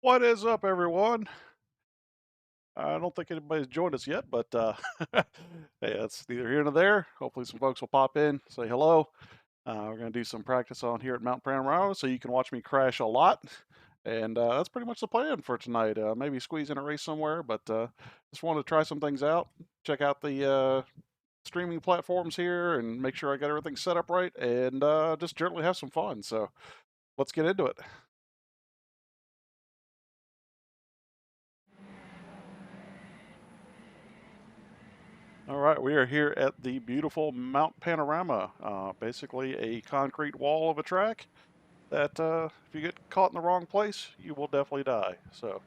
What is up, everyone? I don't think anybody's joined us yet, but hey, that's neither here nor there. Hopefully, some folks will pop in, say hello. We're going to do some practice on here at Mount Panorama, so you can watch me crash a lot. And that's pretty much the plan for tonight. Maybe squeeze in a race somewhere, but just wanted to try some things out. Check out the streaming platforms here and make sure I got everything set up right, and just generally have some fun. So let's get into it. All right, we are here at the beautiful Mount Panorama, basically a concrete wall of a track that if you get caught in the wrong place, you will definitely die. So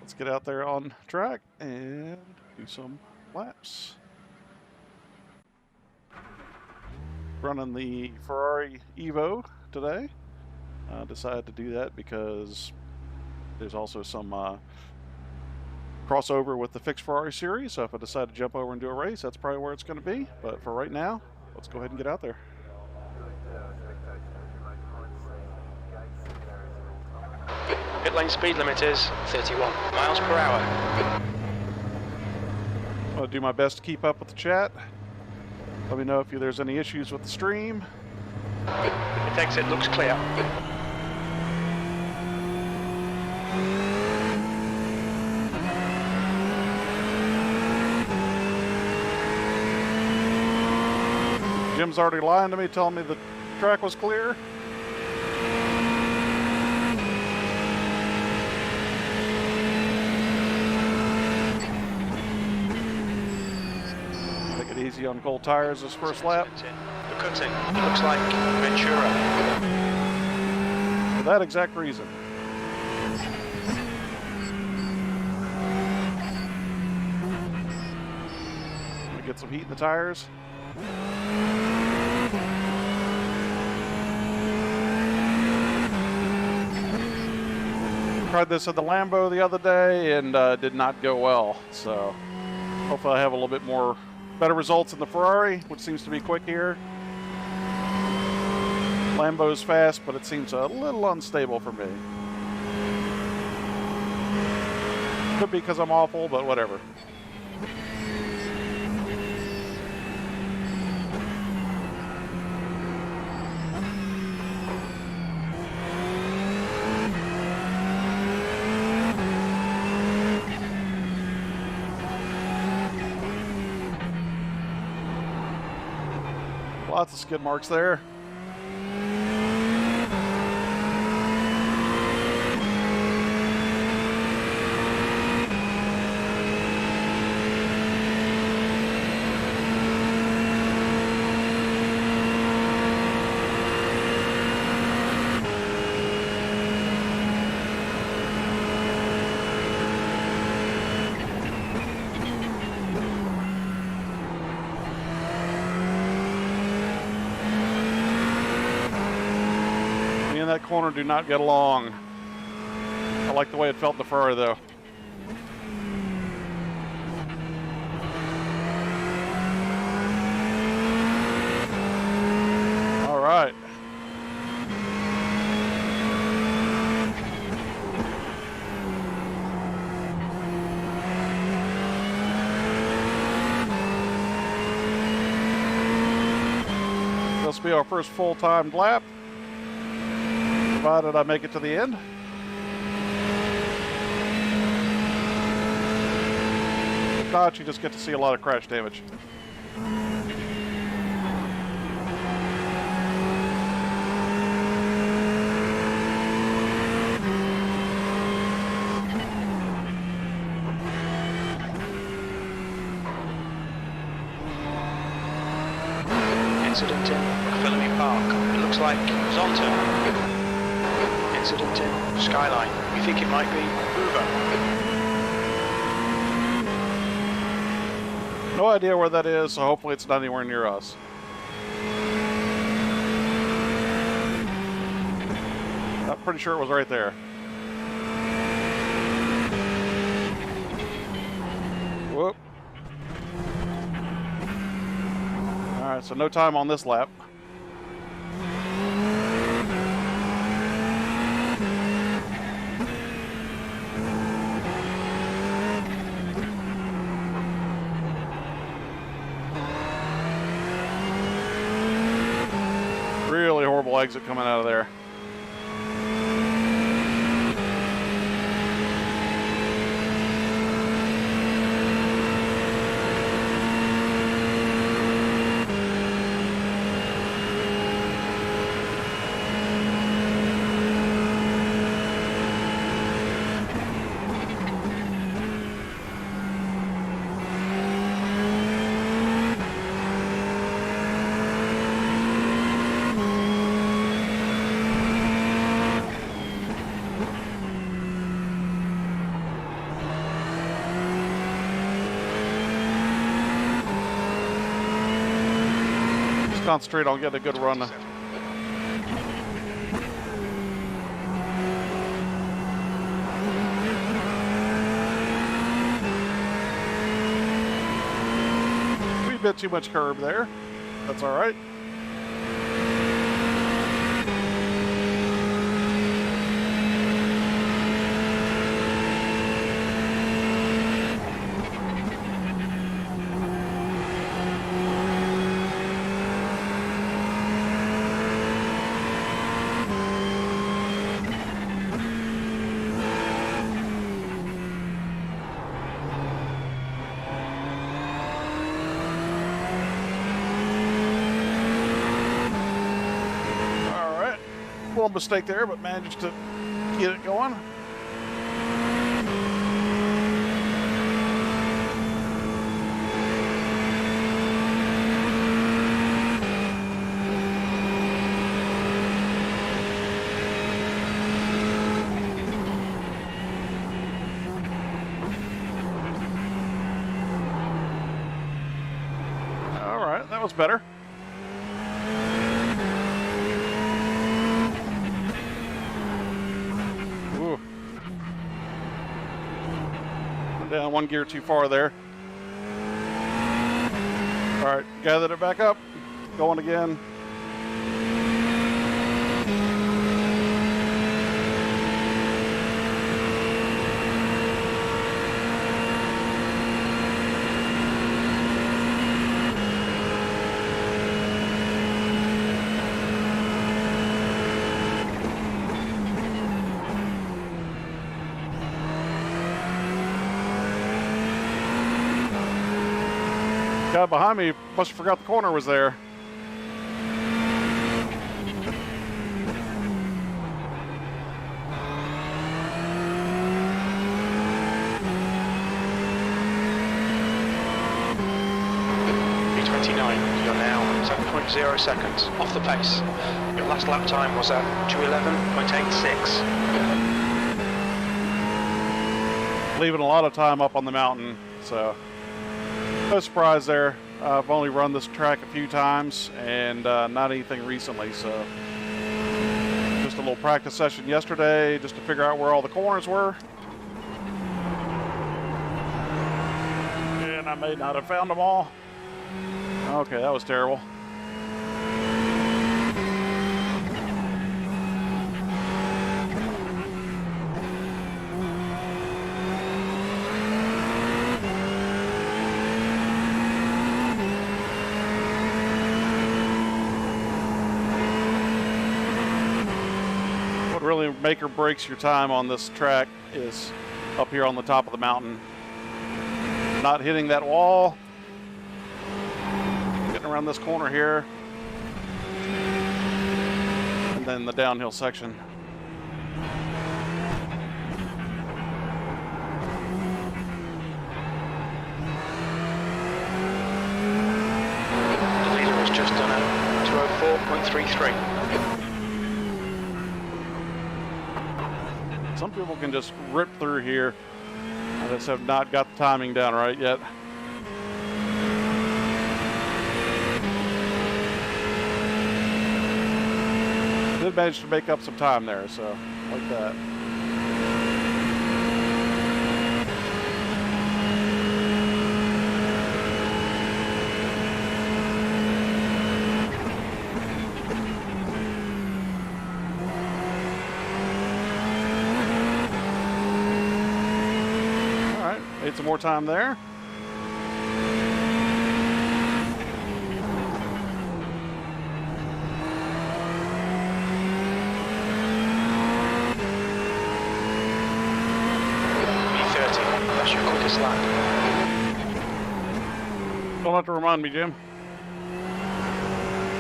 let's get out there on track and do some laps. Running the Ferrari Evo today. Decided to do that because there's also some crossover with the fixed Ferrari series, so if I decide to jump over and do a race, that's probably where it's going to be. But for right now, let's go ahead and get out there. Pit lane speed limit is 31 miles per hour. I'm going to do my best to keep up with the chat. Let me know if there's any issues with the stream. Pit exit looks clear. Jim's already lying to me, telling me the track was clear. Take it easy on cold tires this first lap. The cutting looks like Ventura. For that exact reason. Gonna get some heat in the tires. Tried this at the Lambo the other day and did not go well. So hopefully I have a little bit more better results in the Ferrari, which seems to be quick here. Lambo's fast, but it seems a little unstable for me. Could be because I'm awful, but whatever. Lots of skid marks there. That corner do not get along. I like the way it felt in the Ferrari though. All right. This will be our first full-time lap, provided I make it to the end. If not, you just get to see a lot of crash damage. Incident in Philly Park. It looks like Zonta. Incident in Skyline. We think it might be Hoover. No idea where that is, so hopefully it's not anywhere near us. I'm pretty sure it was right there. Whoop. Alright, so no time on this lap. double exit coming out of there. Concentrate on getting a good run. We bit too much curb there. That's all right. Little mistake there, but managed to get it going. All right, that was better. Down one gear too far there. All right, gathered it back up. Going again. Guy behind me must have forgot the corner was there. B29, you're now 7.0 seconds off the pace. Your last lap time was at 2:11.86. Leaving a lot of time up on the mountain, so no surprise there. I've only run this track a few times and not anything recently, so just a little practice session yesterday just to figure out where all the corners were. And I may not have found them all. Okay, that was terrible. Really make or breaks your time on this track is up here on the top of the mountain. Not hitting that wall, getting around this corner here, and then the downhill section. The leader has just done a 2:04.33. Some people can just rip through here. I just have not got the timing down right yet. Did manage to make up some time there, so like that. Made some more time there. this lap. Don't have to remind me, Jim.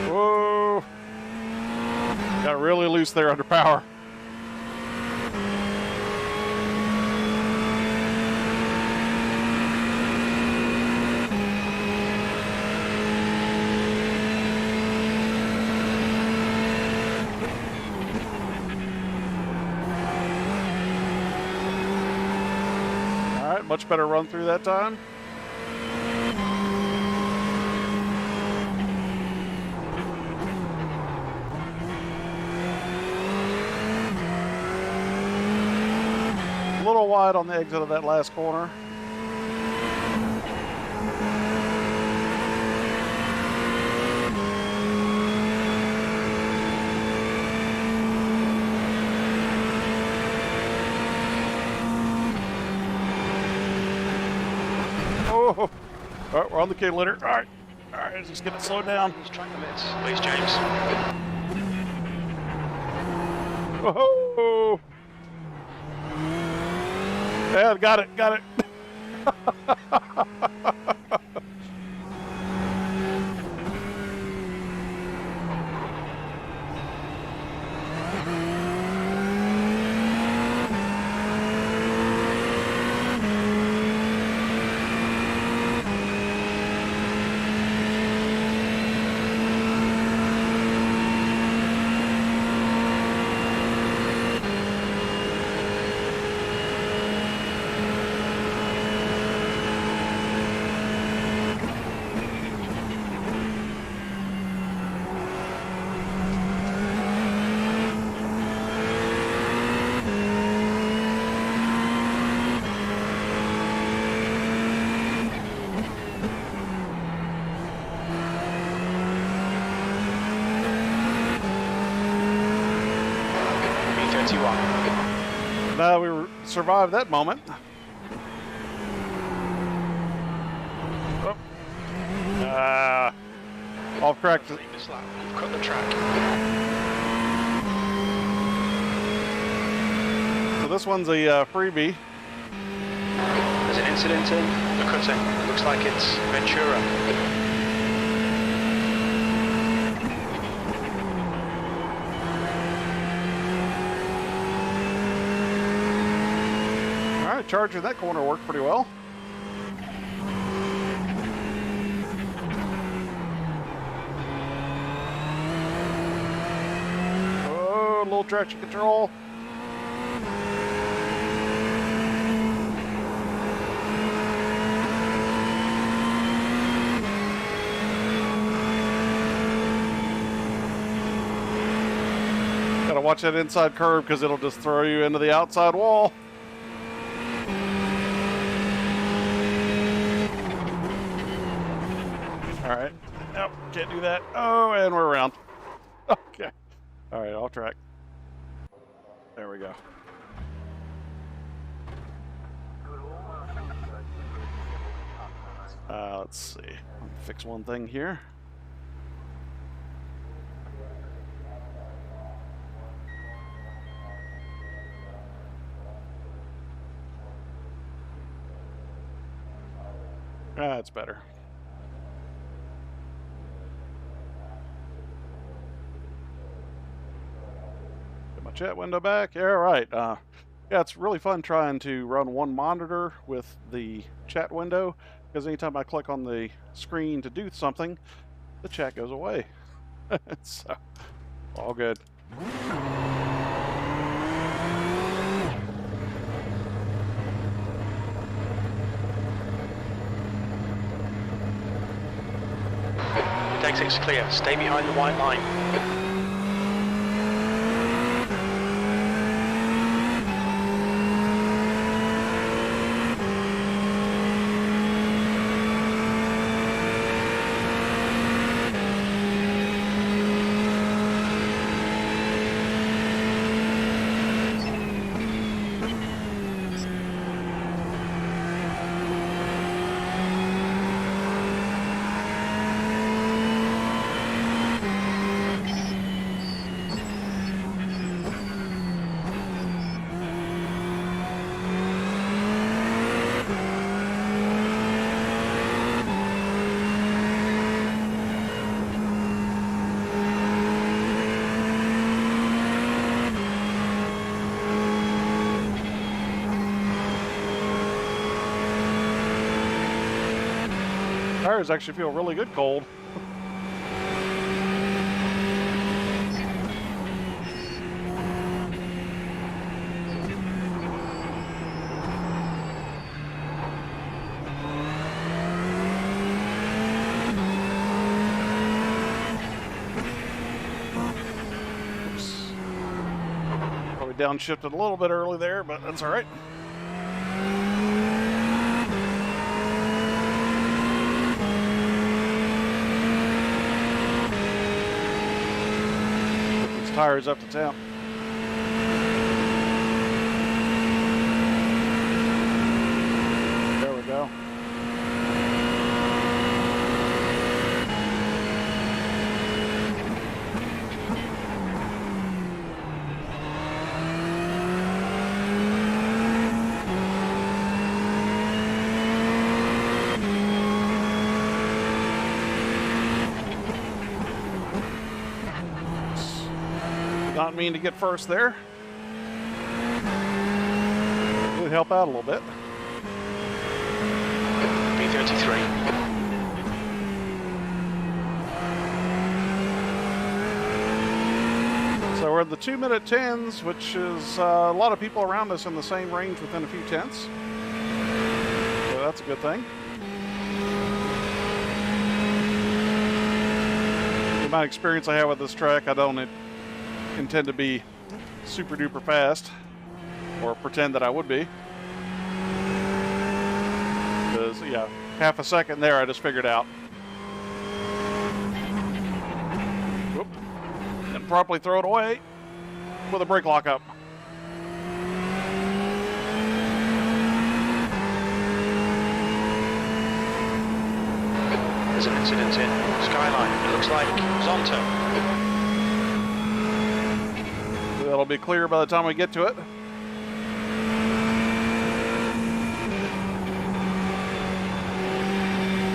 Whoa. Got really loose there under power. All right, much better run through that time. A little wide on the exit of that last corner. Oh, all right, we're on the K litter. All right, let's just get it slowed down. Track limits, please, James. Whoa! Yeah, got it. Now we survived that moment. Oh. Off track. Leave this lap. You've cut the track. So this one's a freebie. There's an incident in the cutting. It looks like it's Ventura. Charger, that corner worked pretty well. Oh, a little traction control. Gotta watch that inside curve because it'll just throw you into the outside wall. All right. Nope, can't do that. Oh, and we're around. Okay. All right, off track. There we go. Let's see. I'll fix one thing here. That's better. Get my chat window back. Yeah, right. Yeah, it's really fun trying to run one monitor with the chat window because anytime I click on the screen to do something, the chat goes away. So, all good. Exit's clear. Stay behind the white line. Tires actually feel really good cold. Oops. Probably downshifted a little bit early there, but that's all right. Put these tires up to temp. There we go. Not mean to get first there. Would help out a little bit. B33. So we're in the 2-minute 10s, which is a lot of people around us in the same range within a few tenths. So that's a good thing. The amount of experience I have with this track, I don't intend to be super duper fast or pretend that I would be. Because, yeah, half a second there I just figured out. Whoop. And properly throw it away with a brake lock up. There's an incident in Skyline. It looks like Zonto. That'll be clear by the time we get to it.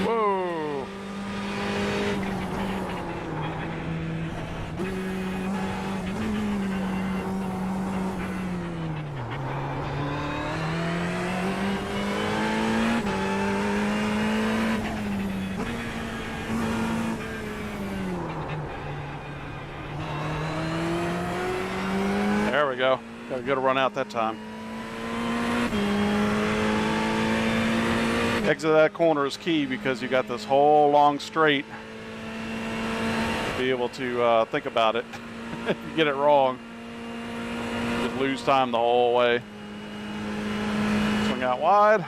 Whoa. There we go. Got a good run out that time. Exit of that corner is key because you got this whole long straight to be able to think about it. If you get it wrong, you lose time the whole way. Swing out wide.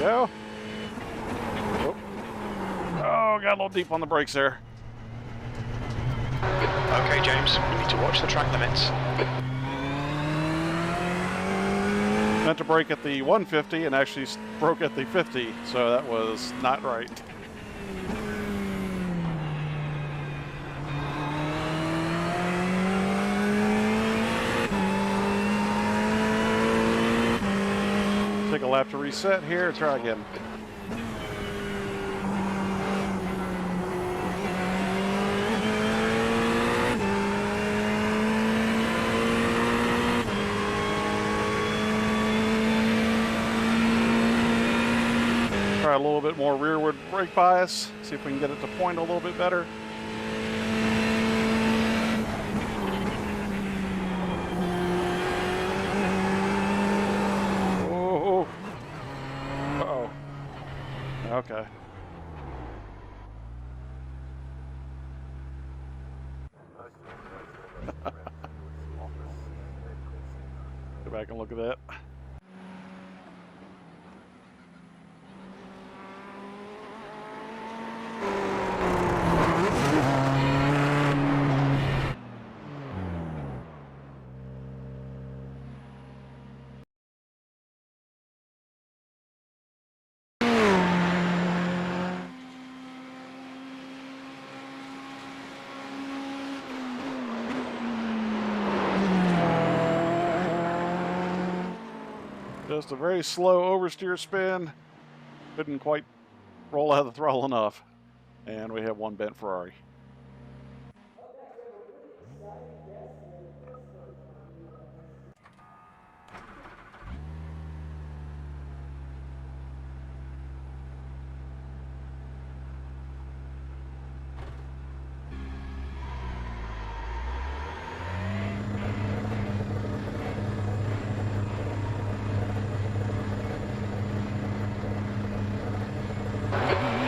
There we go. Oh, got a little deep on the brakes there. Okay, James, you need to watch the track limits. Meant to brake at the 150 and actually broke at the 50, so that was not right. Take a lap to reset here, try again. Try a little bit more rearward brake bias, see if we can get it to point a little bit better. Oh, uh-oh. Okay. Go back and look at that. Just a very slow oversteer spin. Couldn't quite roll out of the throttle enough. And we have one bent Ferrari.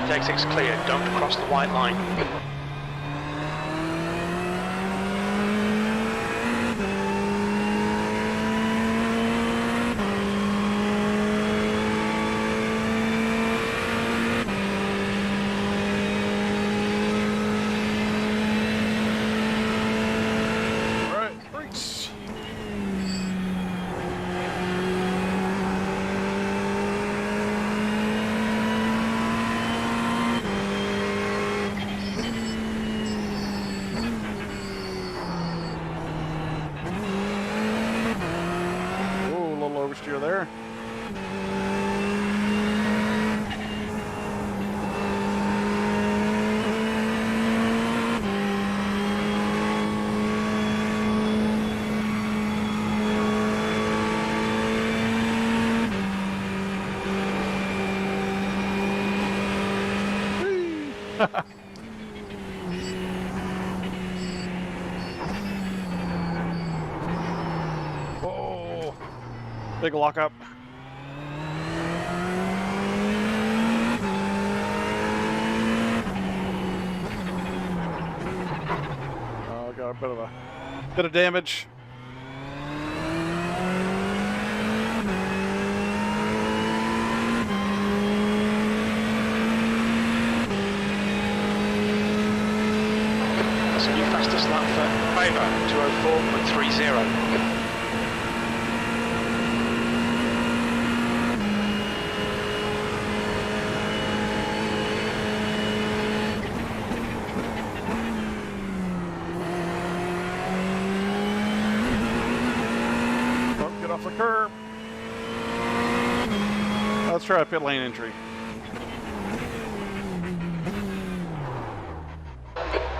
Left exit's clear, don't cross the white line. Oversteer there. Oh, big lockup. Oh, got a bit of damage. That's a new fastest lap for Favour, 2:04.30. Off the curb. Let's try a pit lane entry.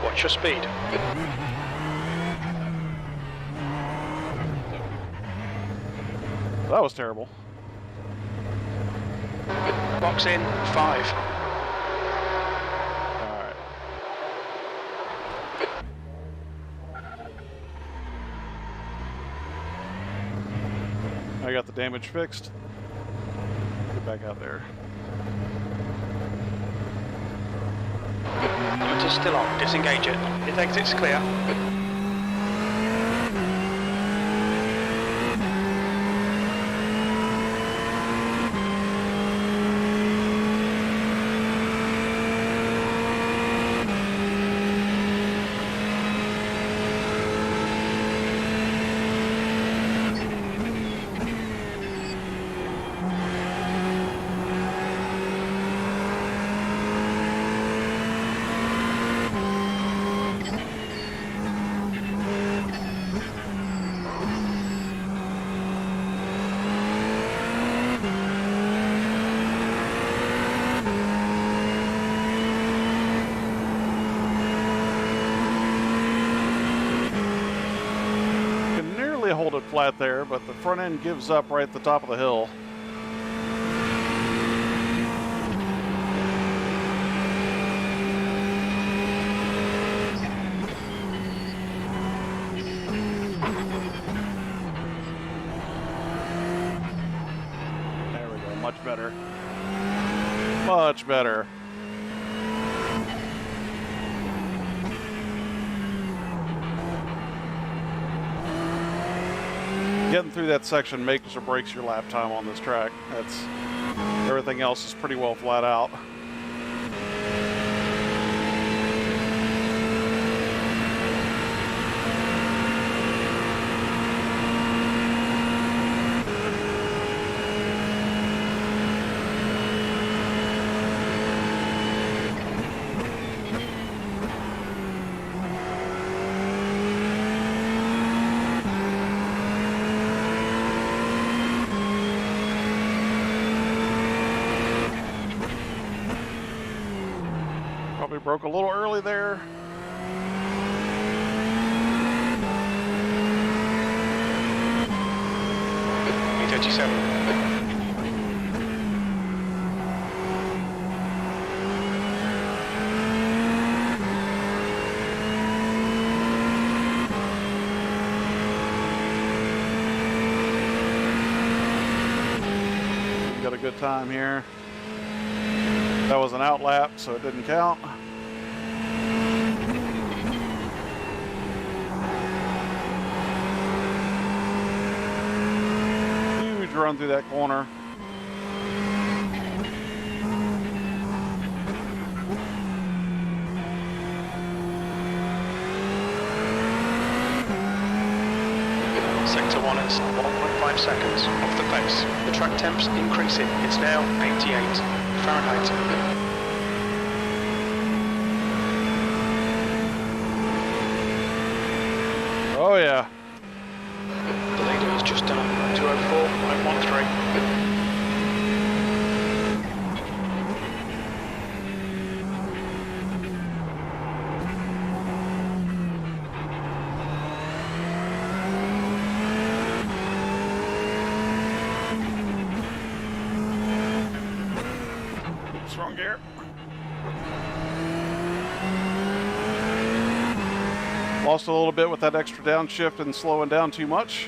Watch your speed. That was terrible. Box in, 5. Alright. I got the damage fixed. Get back out there. Motor's still on, disengage it. If exit's clear. Hold it flat there, but the front end gives up right at the top of the hill. There we go, much better. Much better. Getting through that section makes or breaks your lap time on this track. Everything else is pretty well flat out. Probably broke a little early there. E37. Got a good time here. That was an out lap, so it didn't count. Huge run through that corner. Sector 1 is 1.5 seconds off the pace. The track temp's increasing. It's now 88 Fahrenheit. Oh yeah. The leader has just done 204.13. Wrong gear. Lost a little bit with that extra downshift and slowing down too much.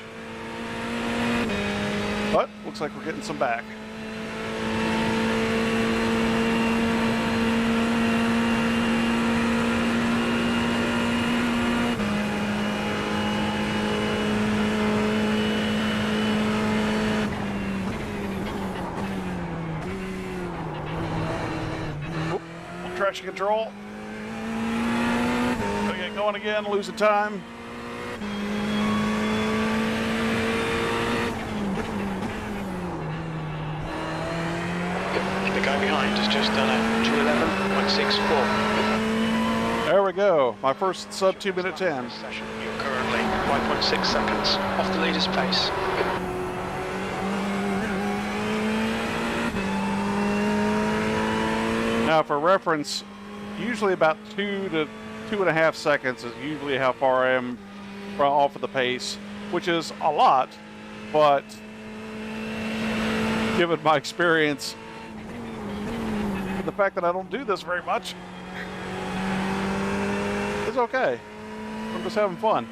But looks like we're getting some back. Traction control. Gonna get going again, losing time. The guy behind has just done a 211.64. There we go. My first sub 2 minute 10. You're currently 5.6 seconds off the leader's pace. Now, for reference, usually about 2 to 2.5 seconds is usually how far I am off of the pace, which is a lot, but given my experience, and the fact that I don't do this very much, it's okay. I'm just having fun.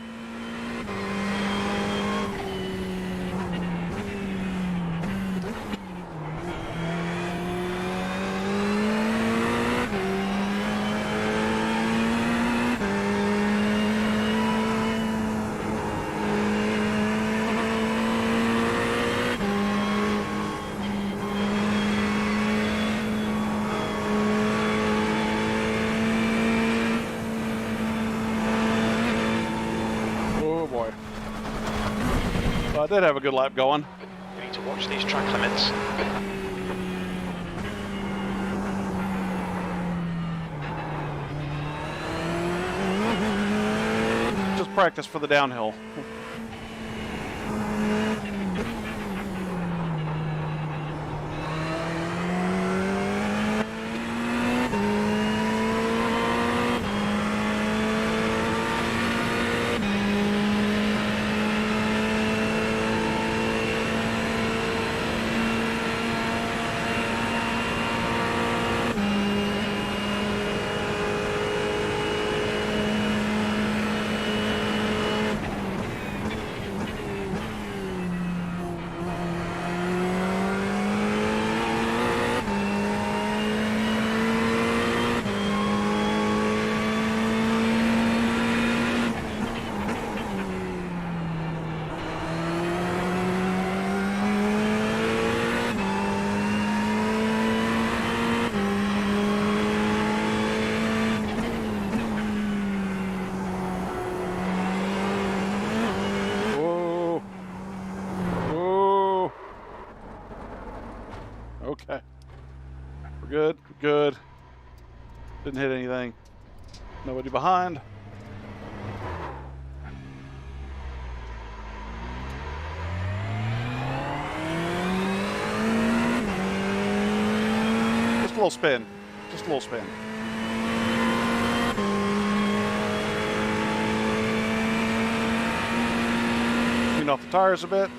I did have a good lap going. We need to watch these track limits. Just practice for the downhill. Okay. We're good. Good. Didn't hit anything. Nobody behind. Just a little spin. Just a little spin. Clean off the tires a bit.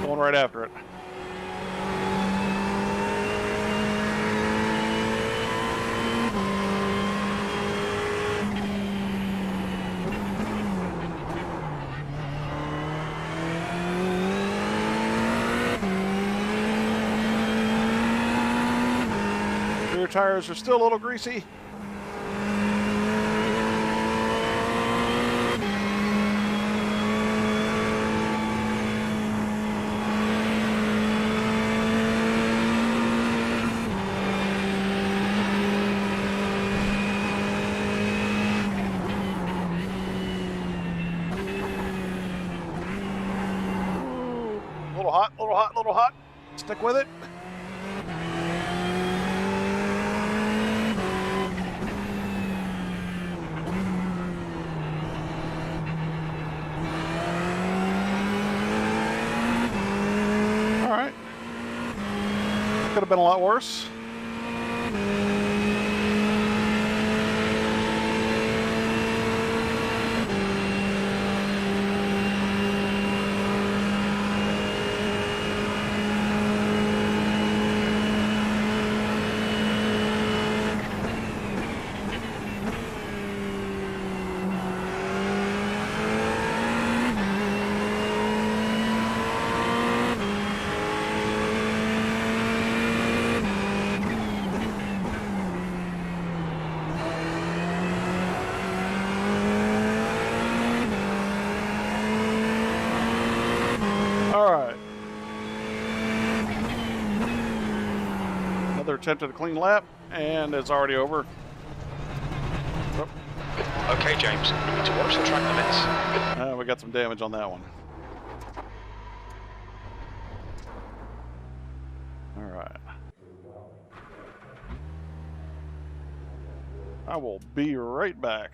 Going right after it. Rear tires are still a little greasy. Ooh, little hot, little hot, little hot. Stick with it. All right. Could have been a lot worse. All right. Another attempt at a clean lap, and it's already over. Oh, Okay, James, you need to watch the track limits. we got some damage on that one. All right. I will be right back.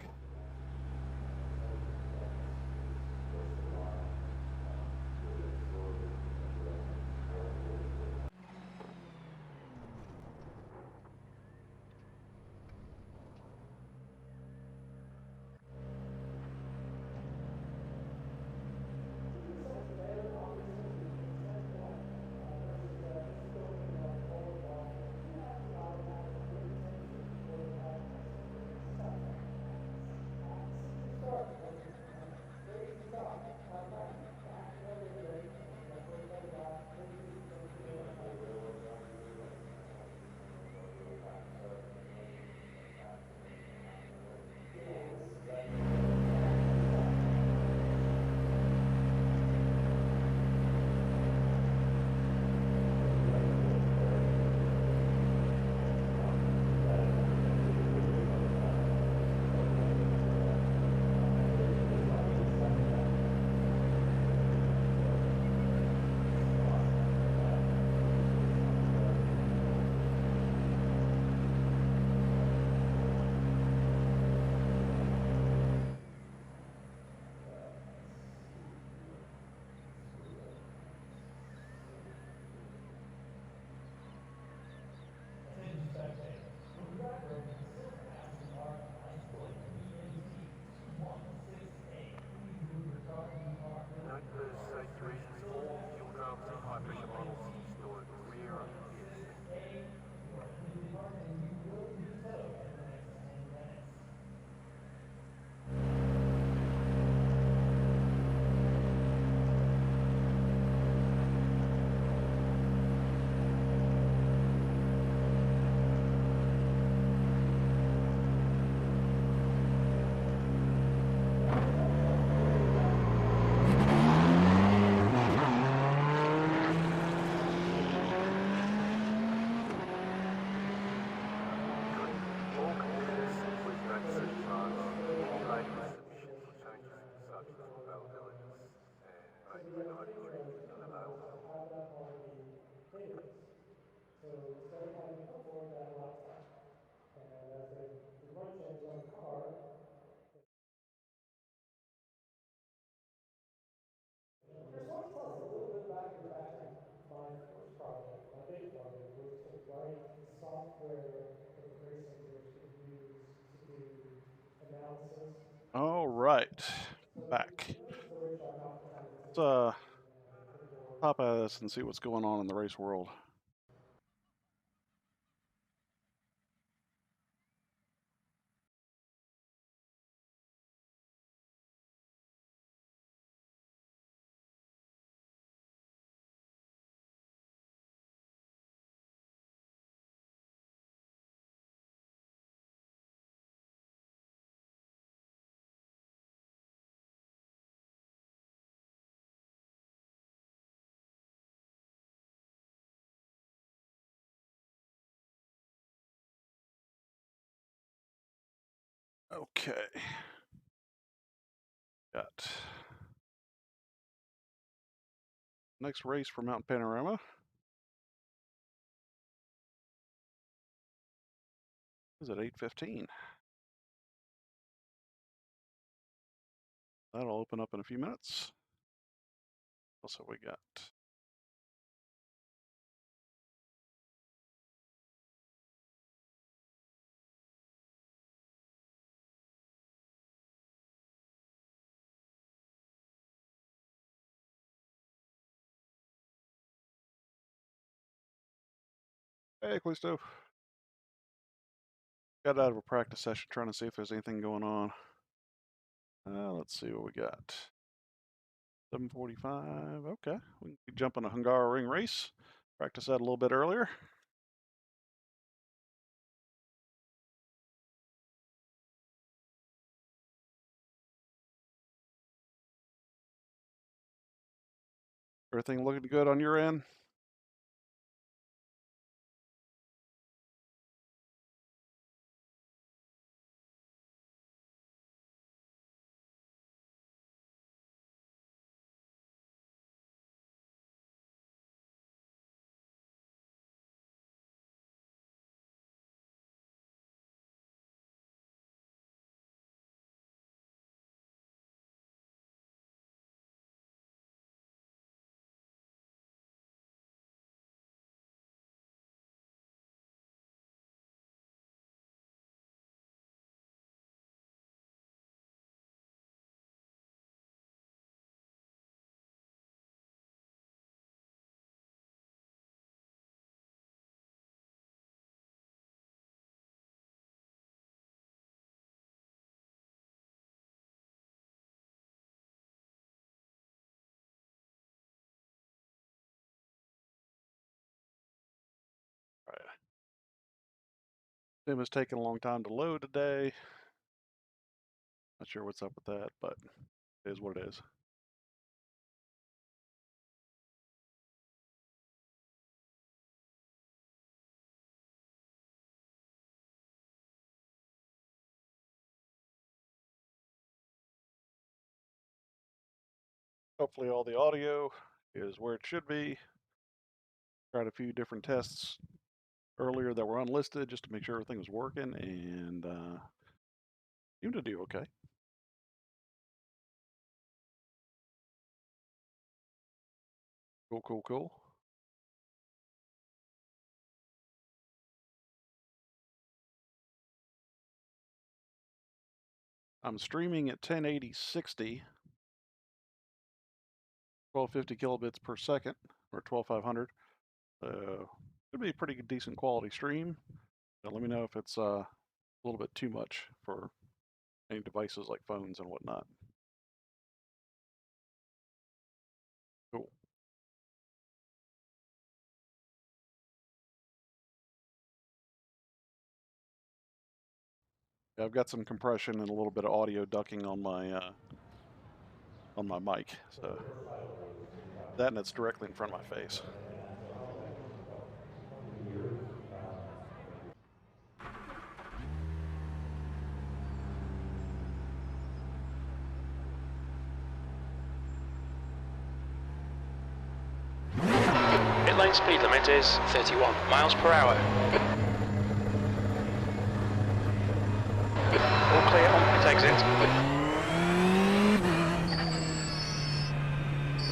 All right, back. Let's pop out of this and see what's going on in the race world. Okay. Got next race for Mountain Panorama is at 8:15. That'll open up in a few minutes. What else have we got? Hey, Callisto. Got out of a practice session trying to see if there's anything going on. Let's see what we got. 7:45. Okay, we can jump on a Hungaroring race. Practice that a little bit earlier. Everything looking good on your end? All right. Sim is taking a long time to load today. Not sure what's up with that, but it is what it is. Hopefully all the audio is where it should be. Tried a few different tests earlier that were unlisted just to make sure everything was working, and seemed to do okay. Cool, cool, cool. I'm streaming at 1080 60, 1250 kilobits per second, or 12500. Should be a pretty decent quality stream. Now let me know if it's a little bit too much for any devices like phones and whatnot. Cool. Yeah, I've got some compression and a little bit of audio ducking on my mic, so that and it's directly in front of my face. Pit lane speed limit is 31 miles per hour. All clear on pit exit.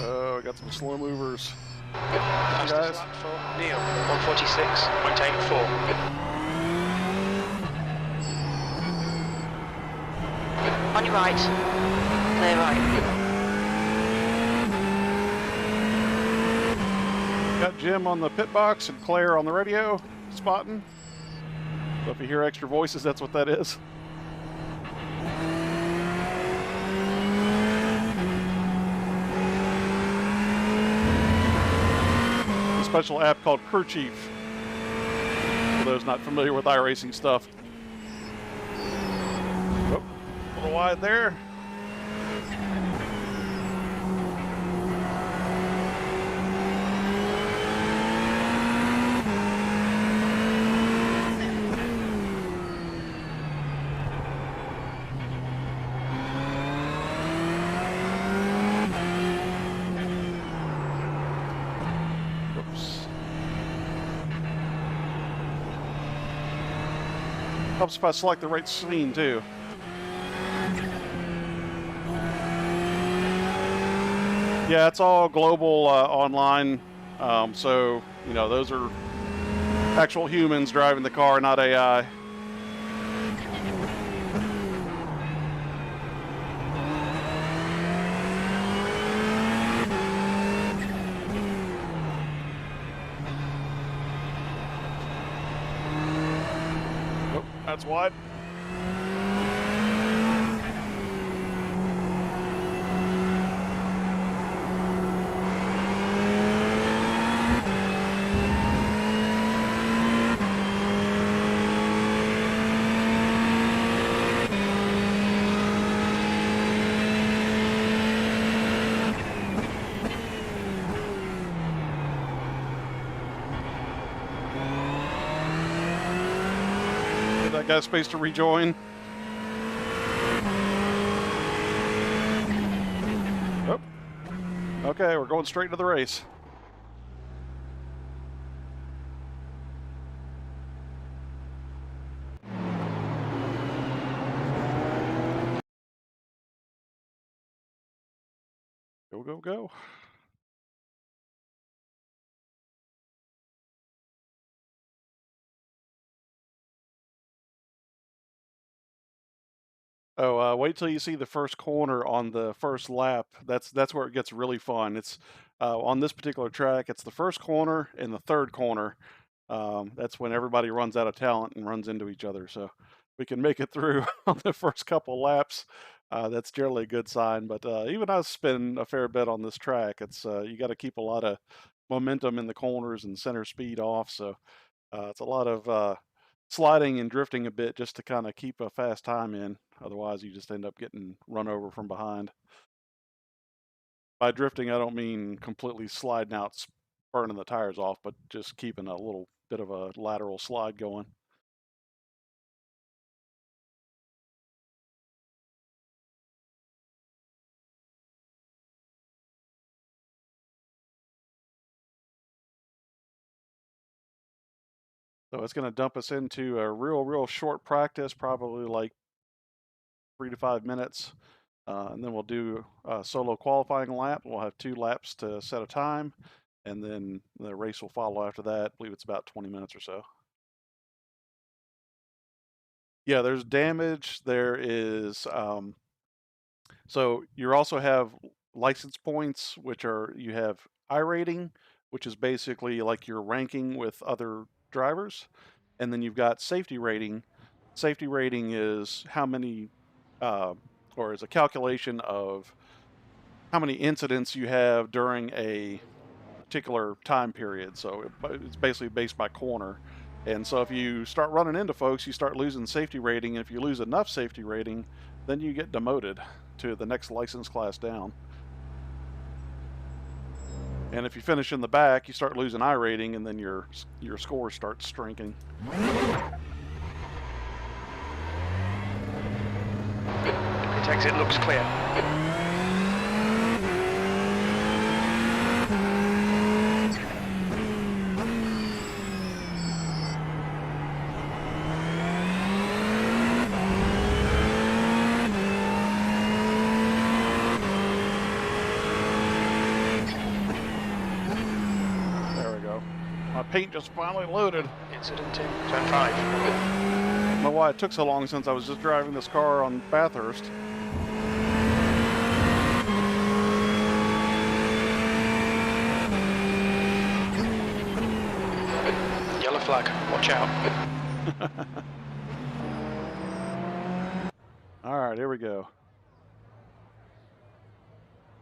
Oh, I got some slow movers. Fastest lap for Neil, 146.84. On your right. Clear right. Got Jim on the pit box and Claire on the radio, spotting. So if you hear extra voices, that's what that is. A special app called Crew Chief, for those not familiar with iRacing stuff. Oh, a little wide there. Helps if I select the right scene too. Yeah, it's all global online. So, you know, those are actual humans driving the car, not AI. Oh, that's wide. Give that guy space to rejoin. Oh. Okay, we're going straight into the race. Go, go, go. Oh, wait till you see the first corner on the first lap. That's where it gets really fun. It's on this particular track. It's the first corner and the third corner. That's when everybody runs out of talent and runs into each other. So we can make it through on the first couple laps. That's generally a good sign. But even us spin a fair bit on this track. It's you got to keep a lot of momentum in the corners and center speed off. So it's a lot of sliding and drifting a bit just to kind of keep a fast time in. Otherwise, you just end up getting run over from behind. By drifting, I don't mean completely sliding out, burning the tires off, but just keeping a little bit of a lateral slide going. So it's going to dump us into a real short practice, probably like 3 to 5 minutes. And then we'll do a solo qualifying lap. We'll have 2 laps to set a time, and then the race will follow after that. I believe it's about 20 minutes or so. Yeah, there's damage. There is, so you also have license points, which are, you have iRating, which is basically like your ranking with other drivers. And then you've got safety rating. Safety rating is how many, or is a calculation of how many incidents you have during a particular time period. So it's basically based by corner. And so if you start running into folks, you start losing safety rating. And if you lose enough safety rating, then you get demoted to the next license class down. And if you finish in the back, you start losing I rating, and then your score starts shrinking. Its exit looks clear. My paint just finally loaded. Incident in turn 5. I don't know why it took so long, since I was just driving this car on Bathurst. Yellow flag, watch out. All right, here we go.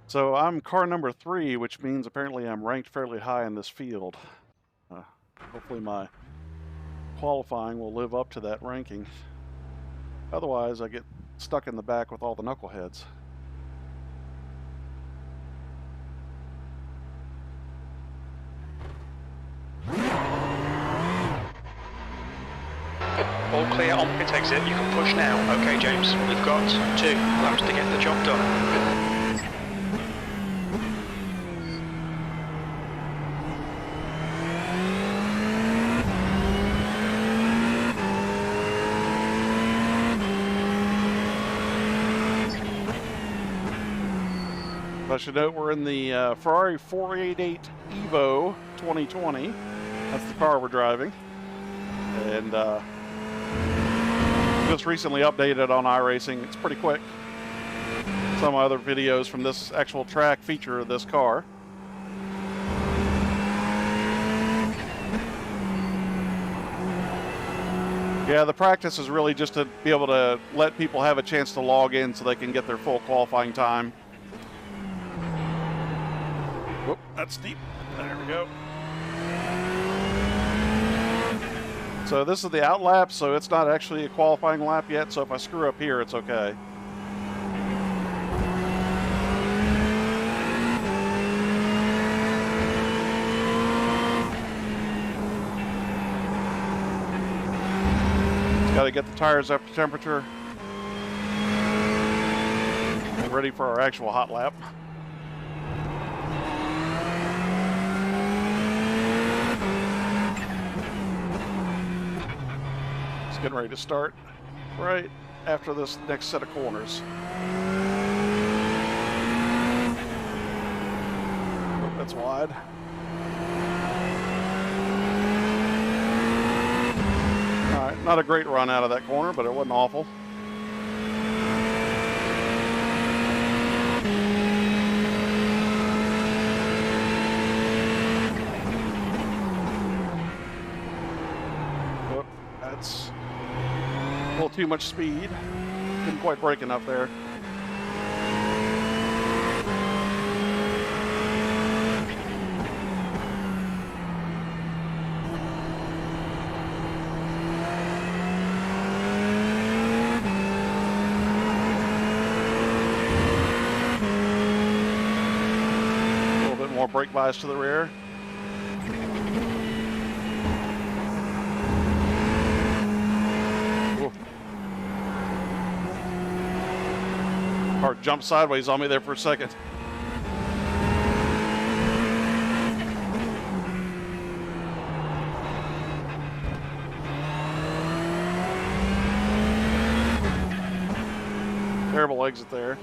So I'm car number 3, which means apparently I'm ranked fairly high in this field. Hopefully my qualifying will live up to that ranking. Otherwise, I get stuck in the back with all the knuckleheads. All clear on pit exit, you can push now. Okay, James, we've got 2 laps to get the job done. should note we're in the Ferrari 488 Evo 2020. That's the car we're driving. And just recently updated on iRacing. It's pretty quick. Some other videos from this actual track feature this car. Yeah, the practice is really just to be able to let people have a chance to log in so they can get their full qualifying time. Whoop, that's steep. There we go. So this is the out lap, so it's not actually a qualifying lap yet, so if I screw up here, it's okay. Got to get the tires up to temperature. And ready for our actual hot lap. It's getting ready to start right after this next set of corners. Oh, that's wide. Not a great run out of that corner, but it wasn't awful. Oh, that's a little too much speed. Didn't quite break enough there. More brake bias to the rear. Ooh. Car jumped sideways on me there for a second. Terrible exit there.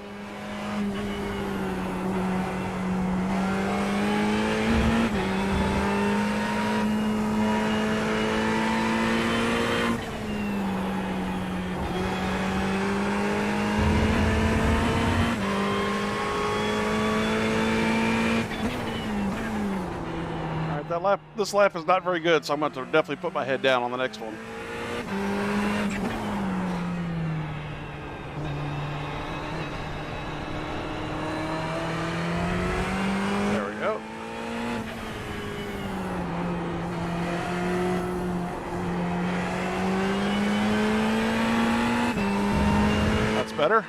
This lap is not very good, so I'm going to definitely put my head down on the next one. There we go. That's better.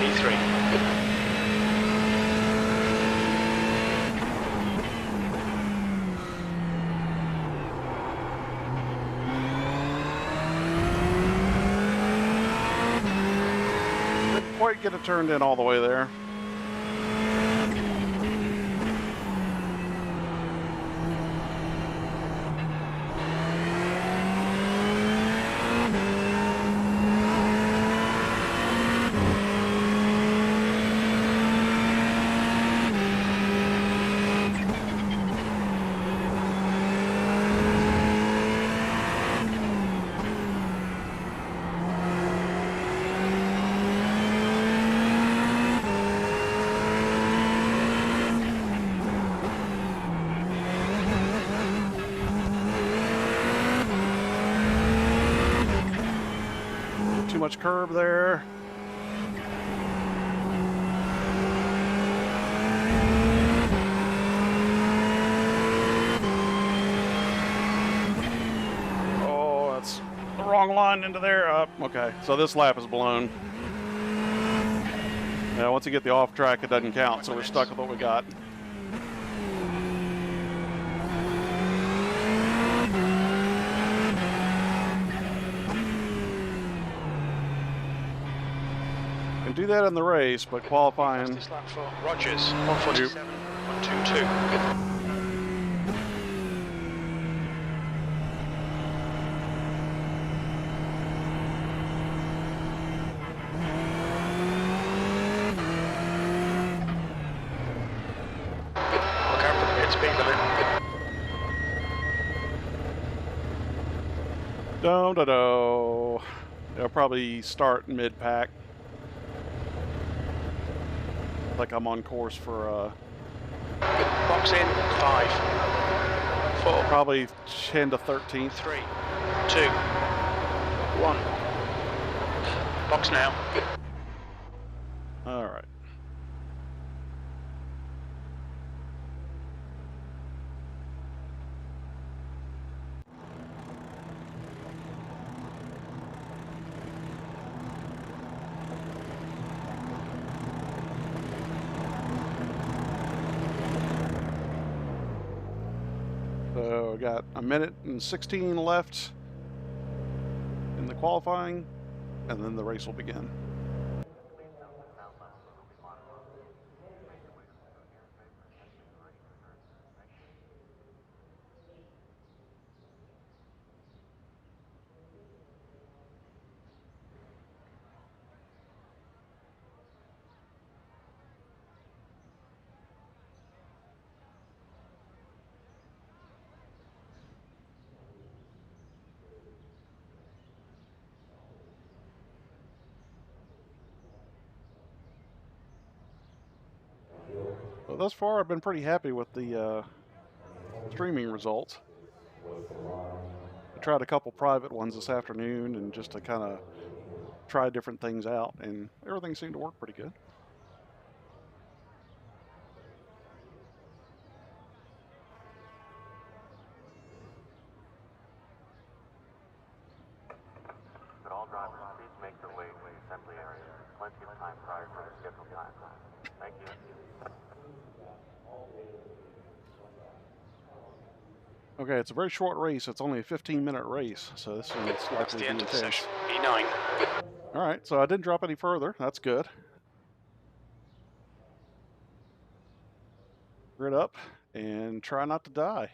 E3. Quite get it turned in all the way there. Too much curb there. Oh, that's the wrong line into there. Okay, so this lap is blown. Yeah, once you get the off track, it doesn't count, so we're stuck with what we got. Can do that in the race, but qualifying. This lap for Rogers, 147.122. speed limit. Do. They'll probably start mid-pack. Like I'm on course for Box in, 5, 4, probably 10 to 13th. 3, 2, 1. Box now. All right. So we got a minute and 16 left in the qualifying, and then the race will begin. So thus far, I've been pretty happy with the streaming results. I tried a couple private ones this afternoon, and just to kind of try different things out, and everything seemed to work pretty good. Could all drivers please make their way to the assembly area? Plenty of time prior to the scheduled time. Thank you. Okay, it's a very short race. It's only a 15-minute race, so this one's That's likely the to be end of the intense. session. E9. All right, so I didn't drop any further. That's good. Grid up and try not to die.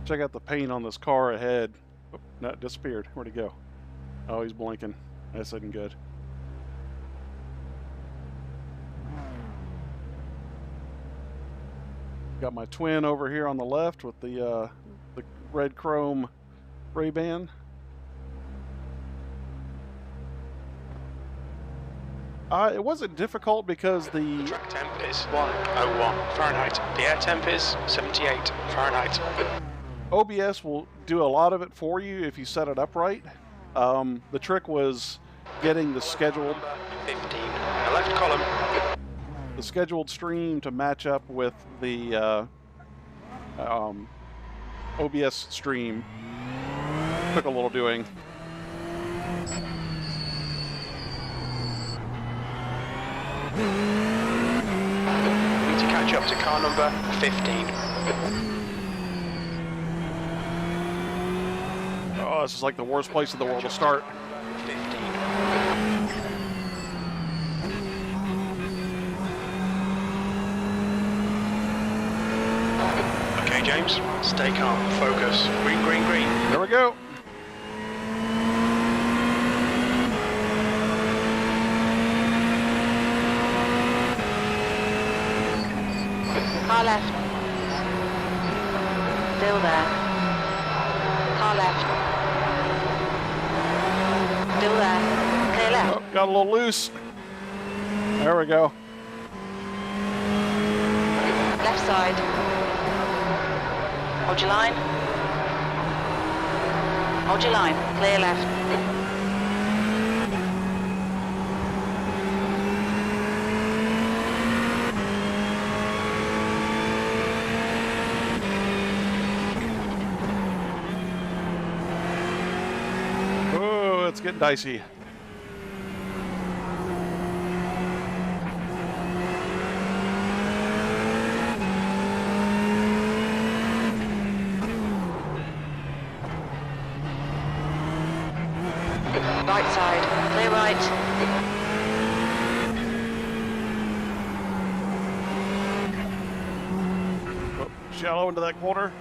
Check out the paint on this car ahead. Oh, no, it disappeared. Where'd he go? Oh, he's blinking. That's isn't good. Got my twin over here on the left with the red chrome Ray-Ban. It wasn't difficult because The track temp is 101 Fahrenheit. The air temp is 78 Fahrenheit. OBS will do a lot of it for you if you set it up right. The trick was getting the scheduled 15. The left column. stream to match up with the OBS stream. Took a little doing. Need to catch up to car number 15. Oh, this is like the worst place in the world to start. 15. Okay, James, stay calm, focus. Green, green, green. There we go. Car left. Still there. Car left. Still there. Clear left. Oh, got a little loose. There we go. Left side. Hold your line. Hold your line. Clear left. Oh, it's getting dicey. right side. Clear right. Oh, shallow into that corner.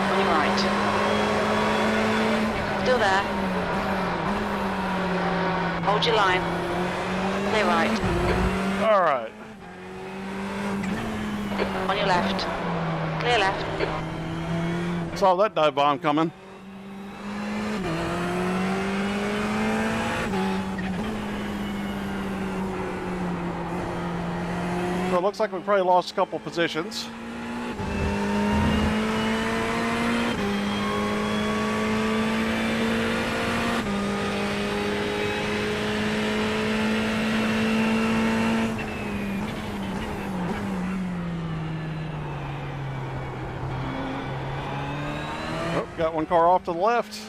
On your right. Still there. Hold your line. Clear right. All right. On your left. Clear left. Saw that dive bomb coming. So it looks like we probably lost a couple positions. Oh, got one car off to the left.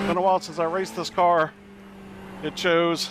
Been a while since I raced this car. It shows.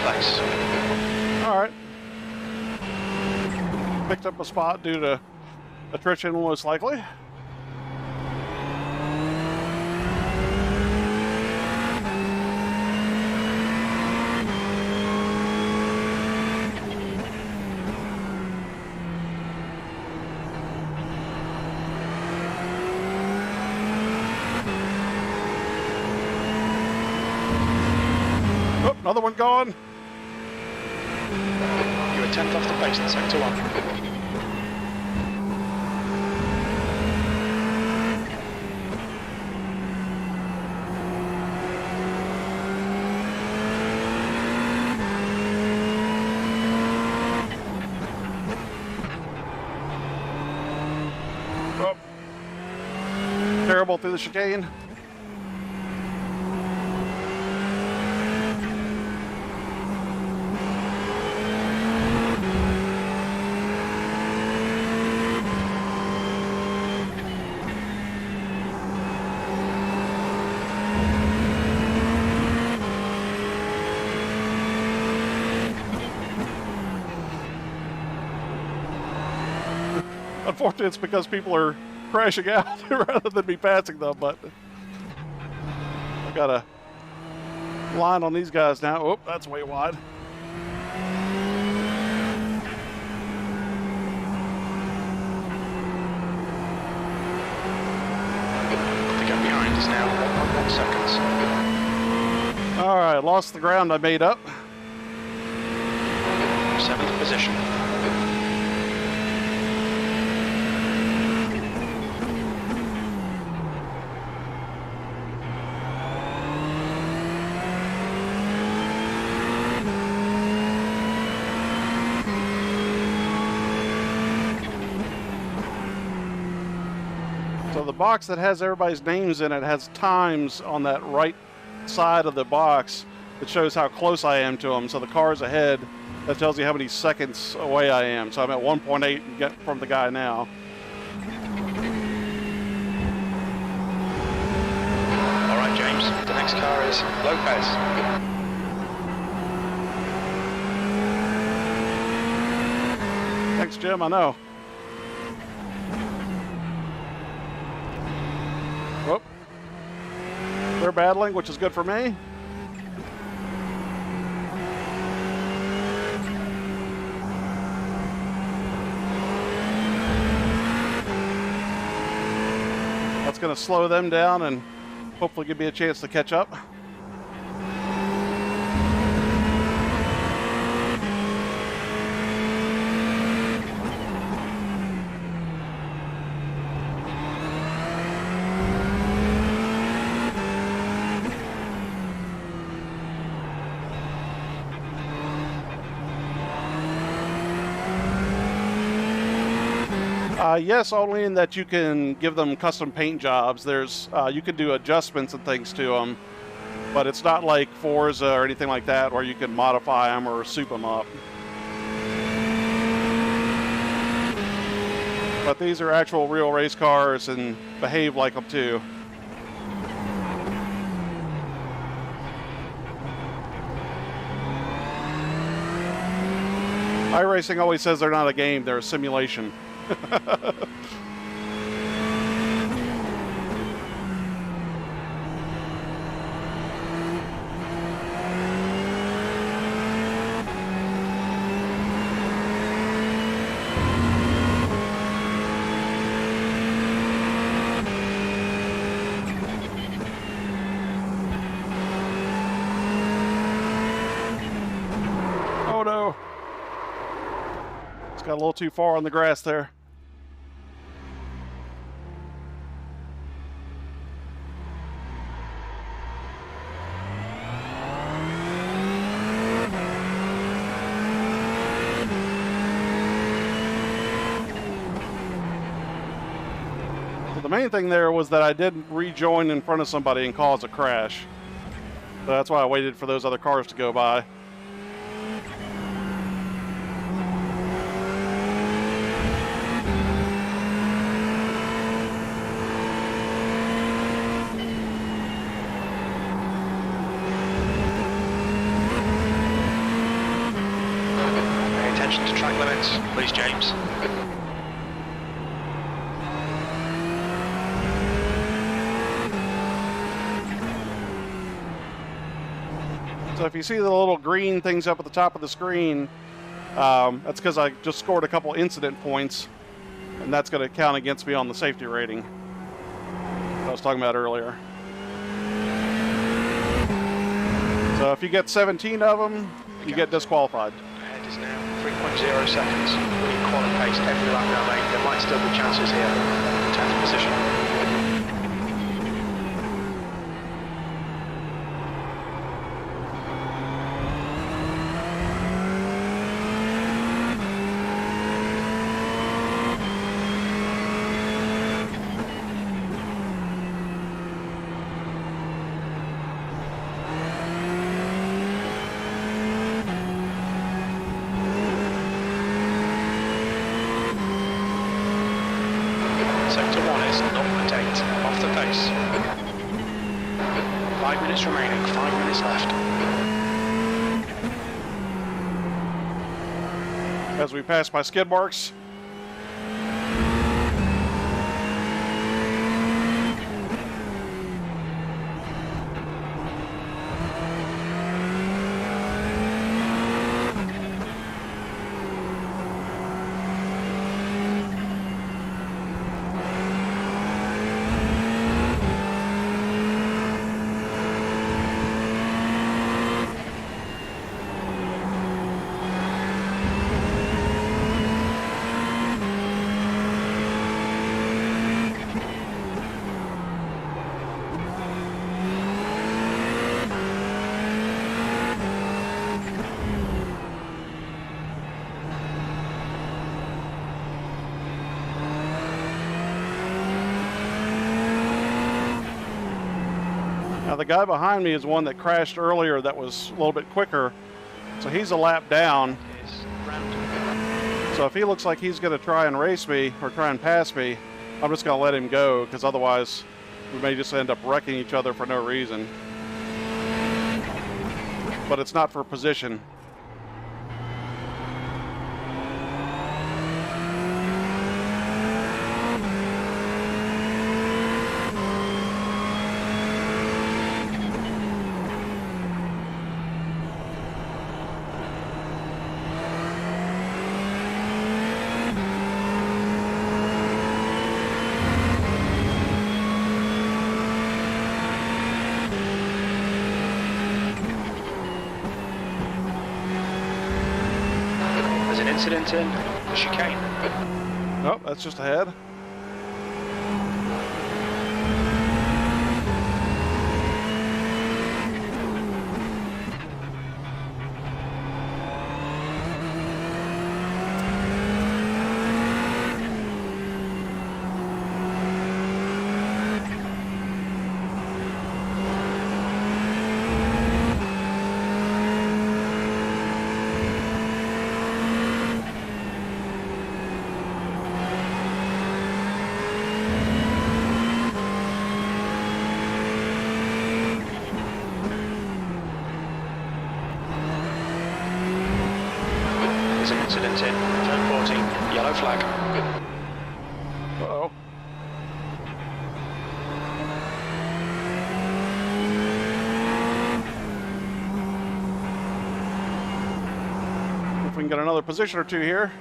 Place. All right. Picked up a spot due to attrition, most likely. Oh, another one gone. You were 10th off the pace in sector 1. Oh. Terrible through the chicane. Unfortunately, it's because people are crashing out rather than me passing them, but I've got a line on these guys now. Oh, that's way wide. The gap behind is now 1.1 seconds. All right, lost the ground I made up. 7th position. So the box that has everybody's names in it has times on that right side of the box. it shows how close I am to them. So the car's ahead. That tells you how many seconds away I am. So I'm at 1.8 from the guy now. All right, James. The next car is Lopez. Thanks, Jim. I know. Whoop. They're battling, which is good for me. That's going to slow them down and hopefully give me a chance to catch up. Yes, only in that you can give them custom paint jobs. There's you can do adjustments and things to them, but it's not like Forza or anything like that where you can modify them or soup them up. But these are actual real race cars and behave like them too. iRacing always says they're not a game, they're a simulation. Oh no. It's got a little too far on the grass there. The main thing there was that I didn't rejoin in front of somebody and cause a crash. So that's why I waited for those other cars to go by. Pay attention to track limits, please, James. So if you see the little green things up at the top of the screen, that's because I just scored a couple incident points, and that's going to count against me on the safety rating I was talking about earlier. So if you get 17 of them, you get disqualified. Ahead is now 3.0 seconds. Really quality pace every lap now, mate. There might still be chances here. 10th position. Sector 1 is 0.8, off the pace. 5 minutes remaining, 5 minutes left. As we pass my skid marks. Now the guy behind me is one that crashed earlier that was a little bit quicker, so he's a lap down. So if he looks like he's going to try and race me or try and pass me, I'm just going to let him go, because otherwise we may just end up wrecking each other for no reason. But it's not for position. Incident in the chicane. Nope, that's just ahead. Incident in turn 14, yellow flag. Uh-oh. If we can get another position or two here.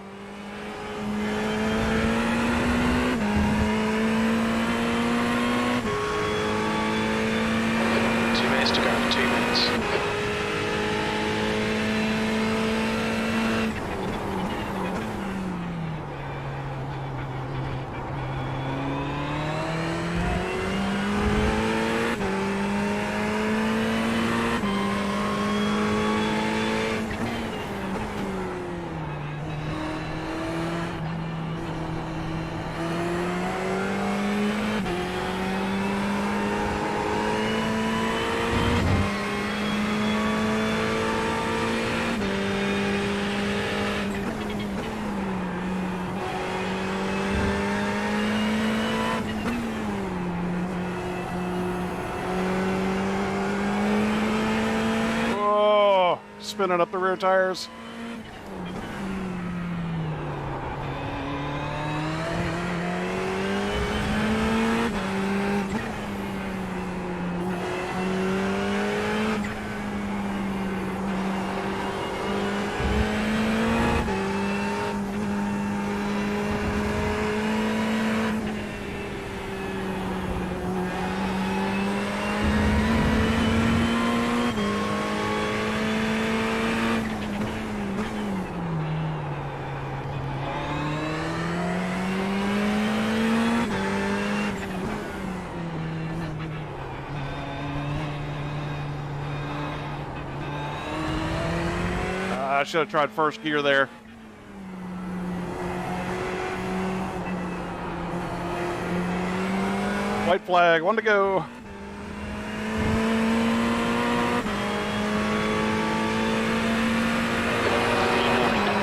2 minutes to go, 2 minutes. Spinning up the rear tires. I should have tried first gear there. White flag, 1 to go.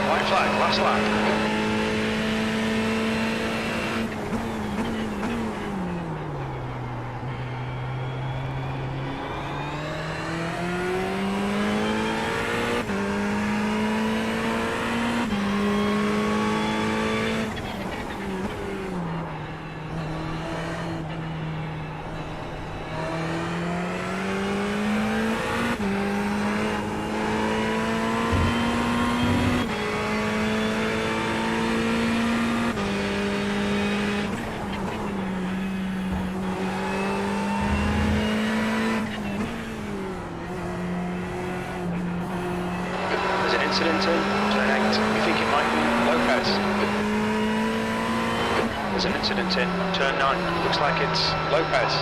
White flag, last lap. Incident in turn 8. We think it might be Lopez. There's an incident in turn 9. Looks like it's Lopez.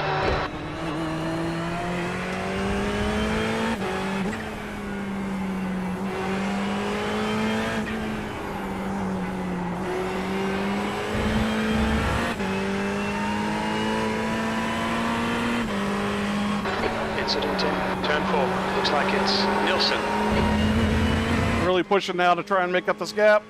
incident in turn 4. Looks like it's Nilsson. Really pushing now to try and make up this gap.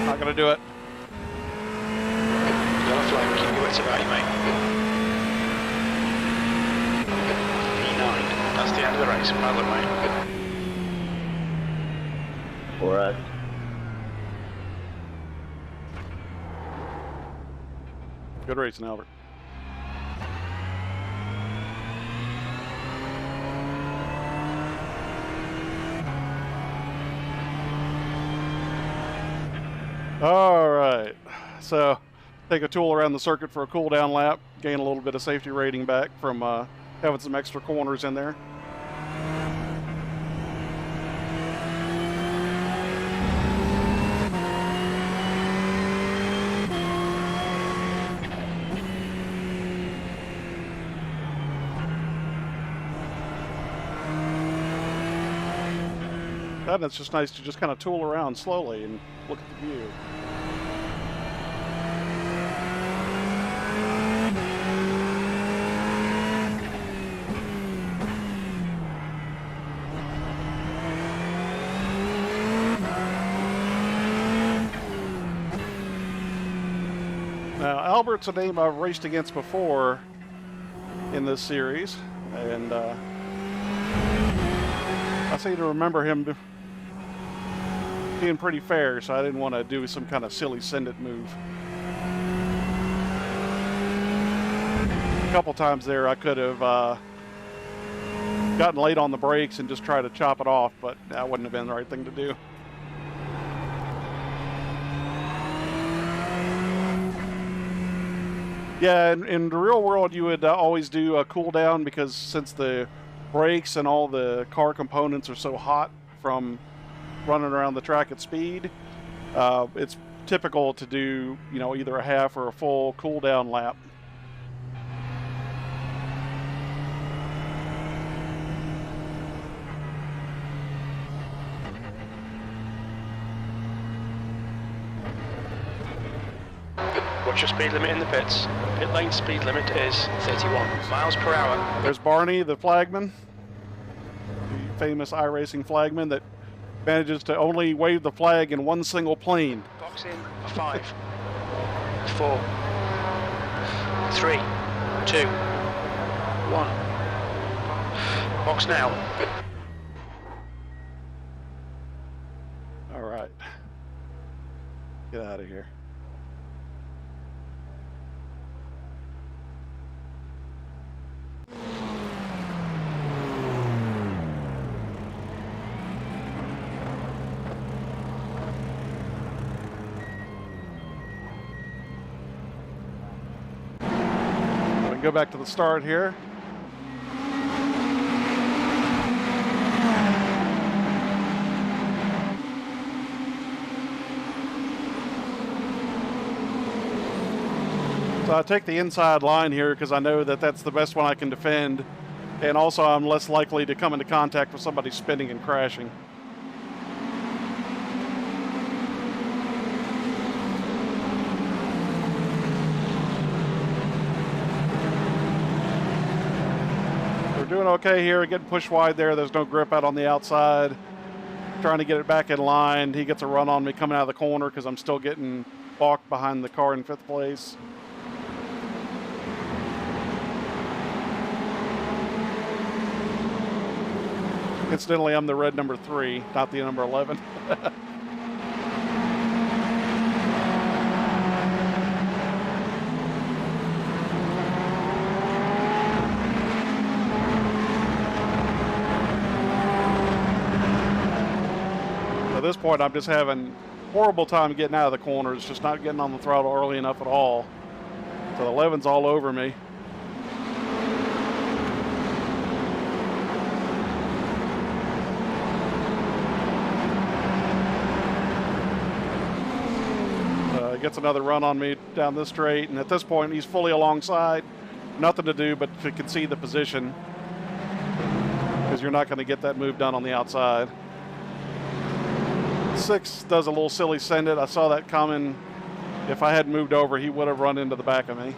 Not gonna do it. Yellow flag, keep your wits about you, mate. P9, that's the end of the race. Well done, mate. For us. Good racing, Albert. All right, so take a tool around the circuit for a cool down lap, gain a little bit of safety rating back from having some extra corners in there. And it's just nice to just kind of tool around slowly and look at the view. Now, Albert's a name I've raced against before in this series, and I seem to remember him being pretty fair, so I didn't want to do some kind of silly send it move. A couple times there I could have gotten late on the brakes and just tried to chop it off, but that wouldn't have been the right thing to do. Yeah, in the real world you would always do a cool down, because since the brakes and all the car components are so hot from running around the track at speed, it's typical to do, you know, either a half or a full cool down lap. What's your speed limit in the pits? Pit lane speed limit is 31 miles per hour. There's Barney, the flagman, the famous iRacing flagman that manages to only wave the flag in one single plane. Box in 5, 4, 3, 2, 1. Box now. All right. Get out of here. Go back to the start here. So I take the inside line here because I know that that's the best one I can defend, and also I'm less likely to come into contact with somebody spinning and crashing. Doing okay here, getting pushed wide there. There's no grip out on the outside. Trying to get it back in line. He gets a run on me coming out of the corner because I'm still getting balked behind the car in 5th place. Incidentally, I'm the red number 3, not the number 11. At this point, I'm just having a horrible time getting out of the corners, just not getting on the throttle early enough at all. So the 11's all over me. gets another run on me down this straight, and at this point he's fully alongside. Nothing to do but to concede the position, because you're not going to get that move done on the outside. 6 does a little silly send it. I saw that coming. If I hadn't moved over, he would have run into the back of me.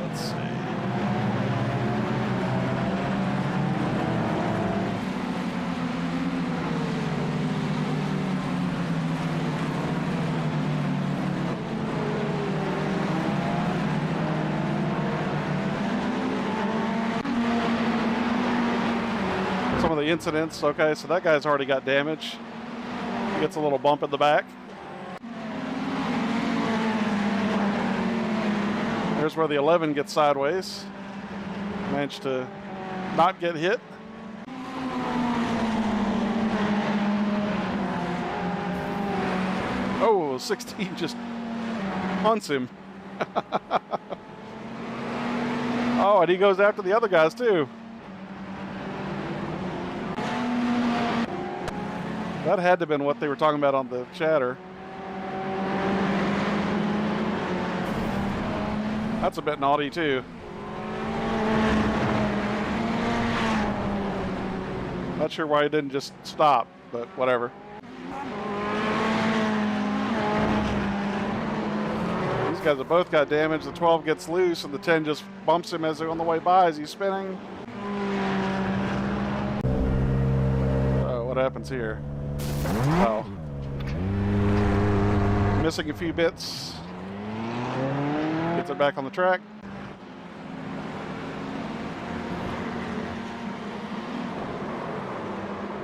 Let's see. Some of the incidents. Okay, so that guy's already got damage. He gets a little bump in the back. There's where the 11 gets sideways. Managed to not get hit. Oh, 16 just punts him. Oh, and he goes after the other guys too. That had to have been what they were talking about on the chatter. That's a bit naughty too. Not sure why he didn't just stop, but whatever. These guys have both got damage. The 12 gets loose and the 10 just bumps him as they're on the way by as he's spinning. Oh, what happens here? Oh. Missing a few bits. Gets it back on the track.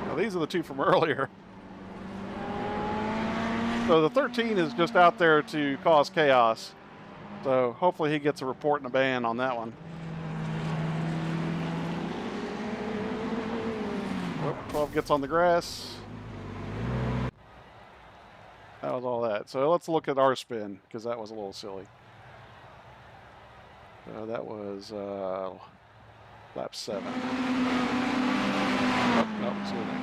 Now, these are the 2 from earlier. So the 13 is just out there to cause chaos. So hopefully he gets a report and a ban on that one. Whoop, 12 gets on the grass. That was all that. So let's look at our spin, because that was a little silly. That was lap 7. Oh, no, excuse me.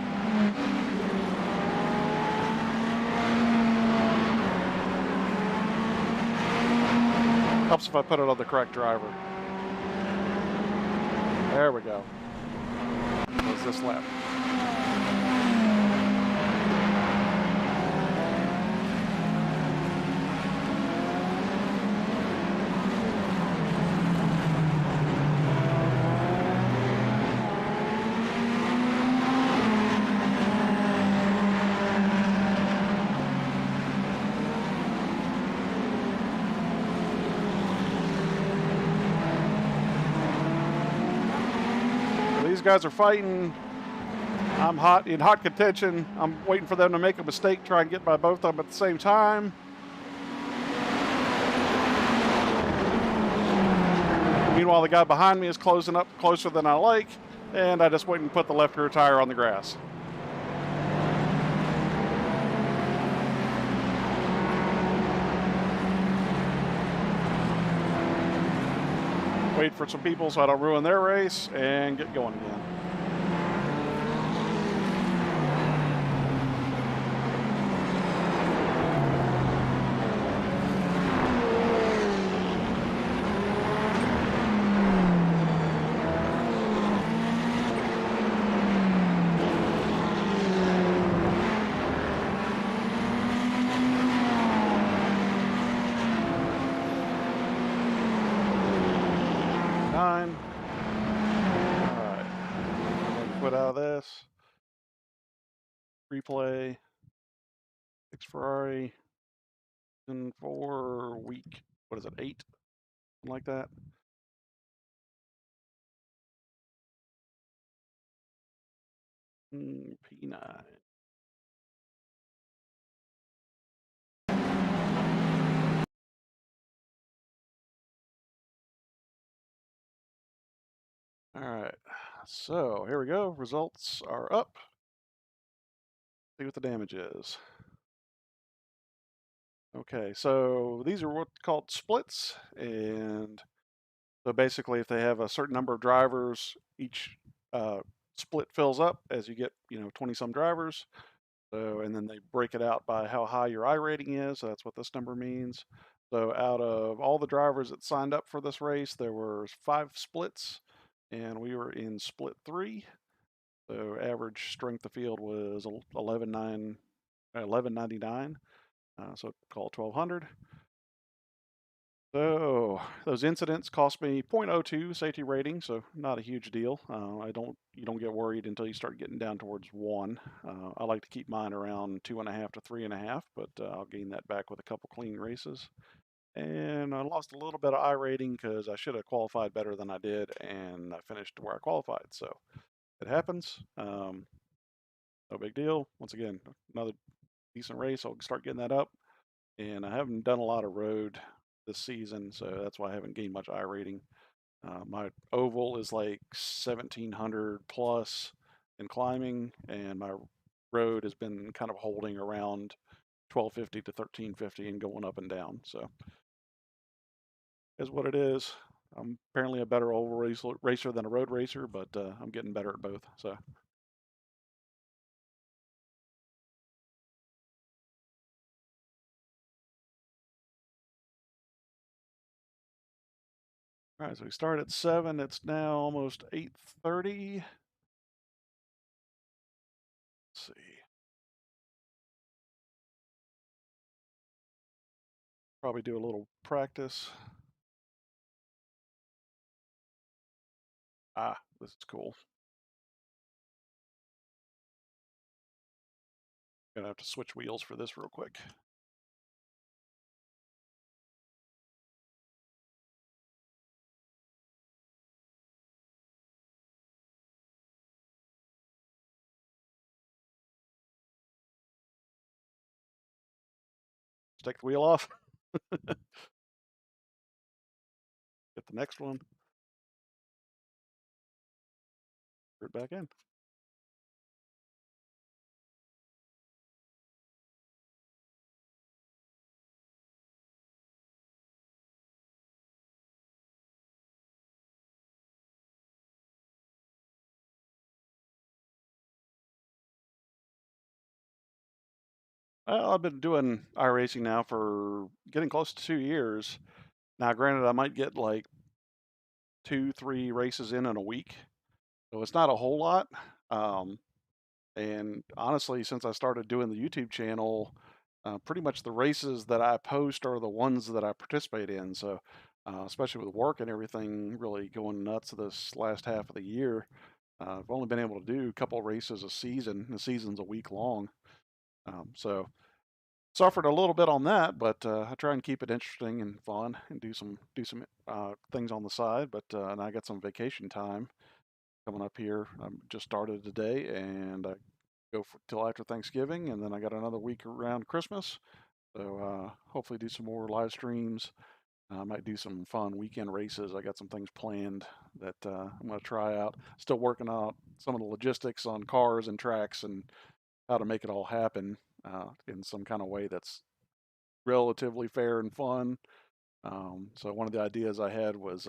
Helps if I put it on the correct driver. There we go. That was this lap. These guys are fighting. I'm in hot contention. I'm waiting for them to make a mistake, try and get by both of them at the same time. Meanwhile, the guy behind me is closing up closer than I like, and I just went and put the left rear tire on the grass. Wait for some people so I don't ruin their race and get going again. Quit out of this. Replay. 6 Ferrari. And 4 week. What is it? 8? Something like that. P9. All All right. So here we go. Results are up. See what the damage is. Okay, so these are what's called splits, and so basically, if they have a certain number of drivers, each uh, split fills up as you get, 20 some drivers. So, and then they break it out by how high your I rating is. So that's what this number means. So, out of all the drivers that signed up for this race, there were 5 splits, and we were in split 3. So, average strength of field was 1199. So, call it 1200. So those incidents cost me 0.02 safety rating, so not a huge deal. You don't get worried until you start getting down towards 1. I like to keep mine around 2.5 to 3.5, but I'll gain that back with a couple clean races. And I lost a little bit of I rating because I should have qualified better than I did, and I finished where I qualified. So it happens. No big deal. Once again, another decent race. I'll start getting that up. And I haven't done a lot of road this season, so that's why I haven't gained much I rating. My oval is like 1700 plus in climbing, and my road has been kind of holding around 1250 to 1350 and going up and down. So is what it is. I'm apparently a better oval racer than a road racer, but I'm getting better at both. So all right, so we start at 7. It's now almost 8:30. Let's see. Probably do a little practice. Ah, this is cool. Gonna have to switch wheels for this real quick. Just take the wheel off. Get the next one. Put it back in. I've been doing iRacing now for getting close to 2 years. Now, granted, I might get like 2, 3 races in a week, so it's not a whole lot. Um, and honestly, since I started doing the YouTube channel, pretty much the races that I post are the ones that I participate in. So, especially with work and everything really going nuts this last half of the year, I've only been able to do a couple races a season. The season's a week long. So suffered a little bit on that, but I try and keep it interesting and fun and do some things on the side. But and I got some vacation time coming up here. I just started today, and I go for, till after Thanksgiving, and then I got another week around Christmas. So hopefully do some more live streams. I might do some fun weekend races. I got some things planned that I'm going to try out. Still working out some of the logistics on cars and tracks and how to make it all happen in some kind of way that's relatively fair and fun. So one of the ideas I had was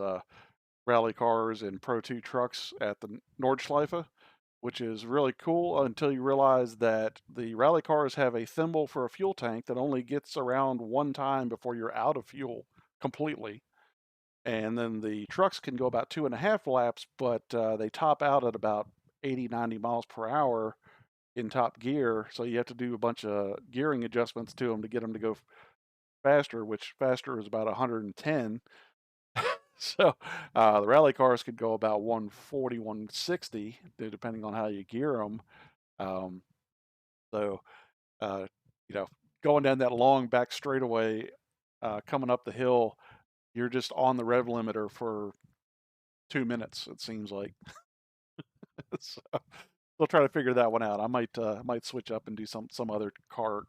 rally cars and Pro 2 trucks at the Nordschleife, which is really cool until you realize that the rally cars have a thimble for a fuel tank that only gets around one time before you're out of fuel completely. And then the trucks can go about 2.5 laps, but they top out at about 80, 90 miles per hour in top gear. So you have to do a bunch of gearing adjustments to them to get them to go faster, which faster is about 110. So the rally cars could go about 140, 160, depending on how you gear them. Um, so, uh, you know, going down that long back straightaway, coming up the hill, you're just on the rev limiter for 2 minutes, it seems like. So we'll try to figure that one out. I might switch up and do some other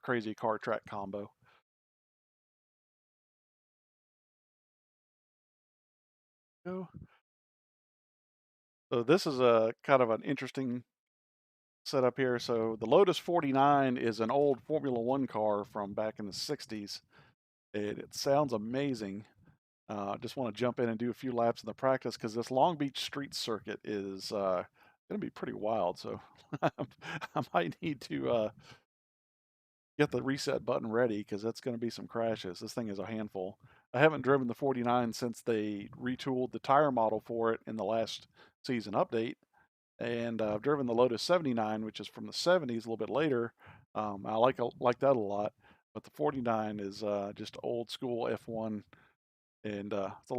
crazy car track combo. So So this is a kind of an interesting setup here. So the Lotus 49 is an old Formula One car from back in the 60s. It sounds amazing. Just want to jump in and do a few laps in the practice because this Long Beach street circuit is going to be pretty wild. So I might need to get the reset button ready because that's going to be some crashes. This thing is a handful. I haven't driven the 49 since they retooled the tire model for it in the last season update. And I've driven the Lotus 79, which is from the 70s, a little bit later. I like that a lot, but the 49 is just old school F1, and it's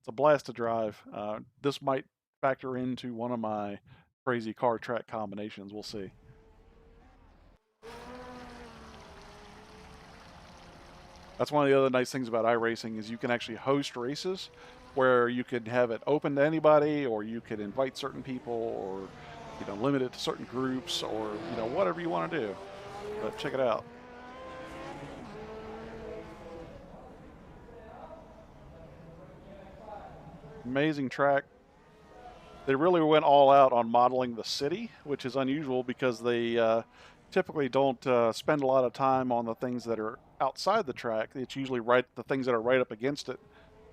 a blast to drive. This might factor into one of my crazy car track combinations. We'll see. That's one of the other nice things about iRacing is you can actually host races where you can have it open to anybody, or you could invite certain people, or limit it to certain groups, or whatever you want to do. But check it out. Amazing track. They really went all out on modeling the city, which is unusual because they typically don't spend a lot of time on the things that are outside the track. It's usually the things that are right up against it,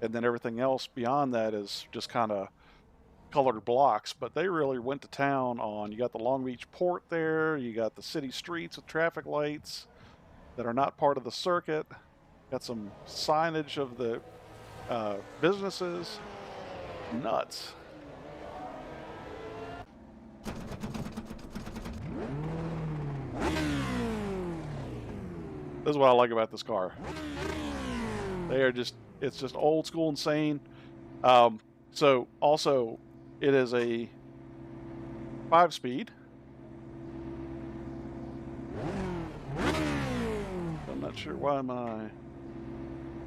and then everything else beyond that is just kind of colored blocks. But they really went to town on, you got the Long Beach port there, you got the city streets with traffic lights that are not part of the circuit, got some signage of the businesses. Nuts. This is what I like about this car. It's just old school insane. So also, it is a 5-speed. I'm not sure why my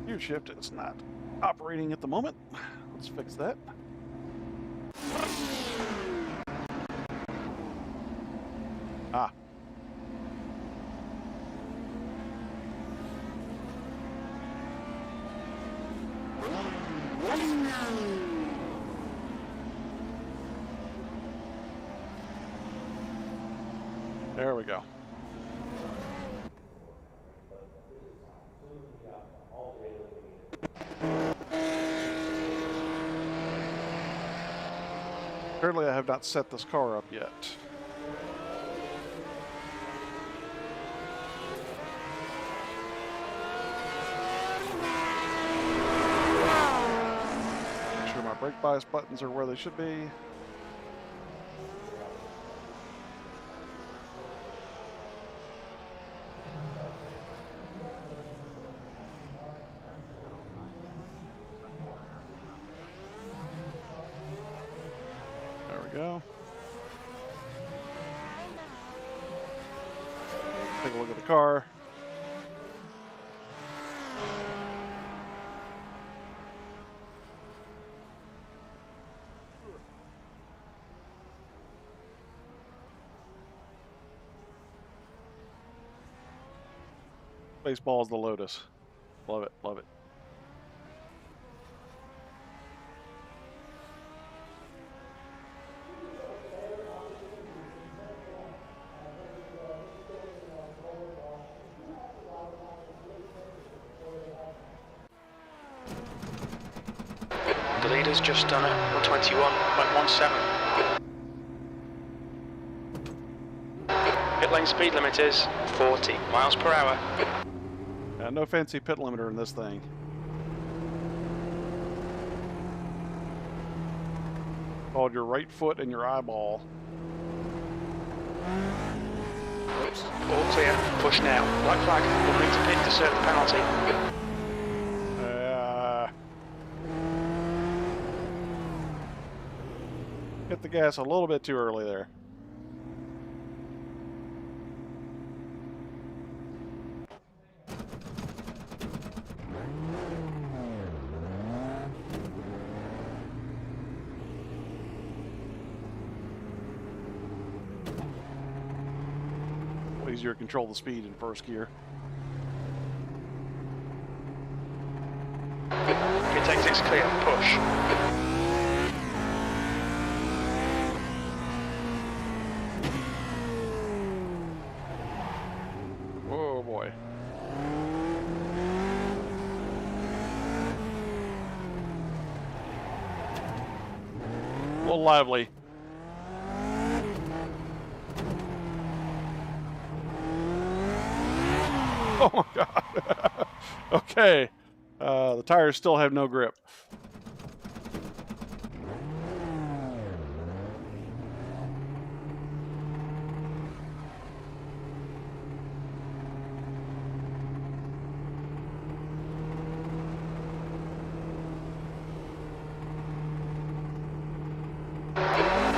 gear shift is not operating at the moment. Let's fix that. Ah. There we go. Apparently I have not set this car up yet. Make sure my brake bias buttons are where they should be. Go. Take a look at the car. Baseball is the Lotus. Love it, love it. The leader's just done it, 21.17. Pit lane speed limit is 40 miles per hour. No fancy pit limiter in this thing. Called your right foot and your eyeball. All clear, push now. Black flag, will need to pit to serve the penalty. Hit the gas a little bit too early there. Easier to control the speed in first gear. Pit exit's clear, push. little lively. Oh my God. Okay. The tires still have no grip.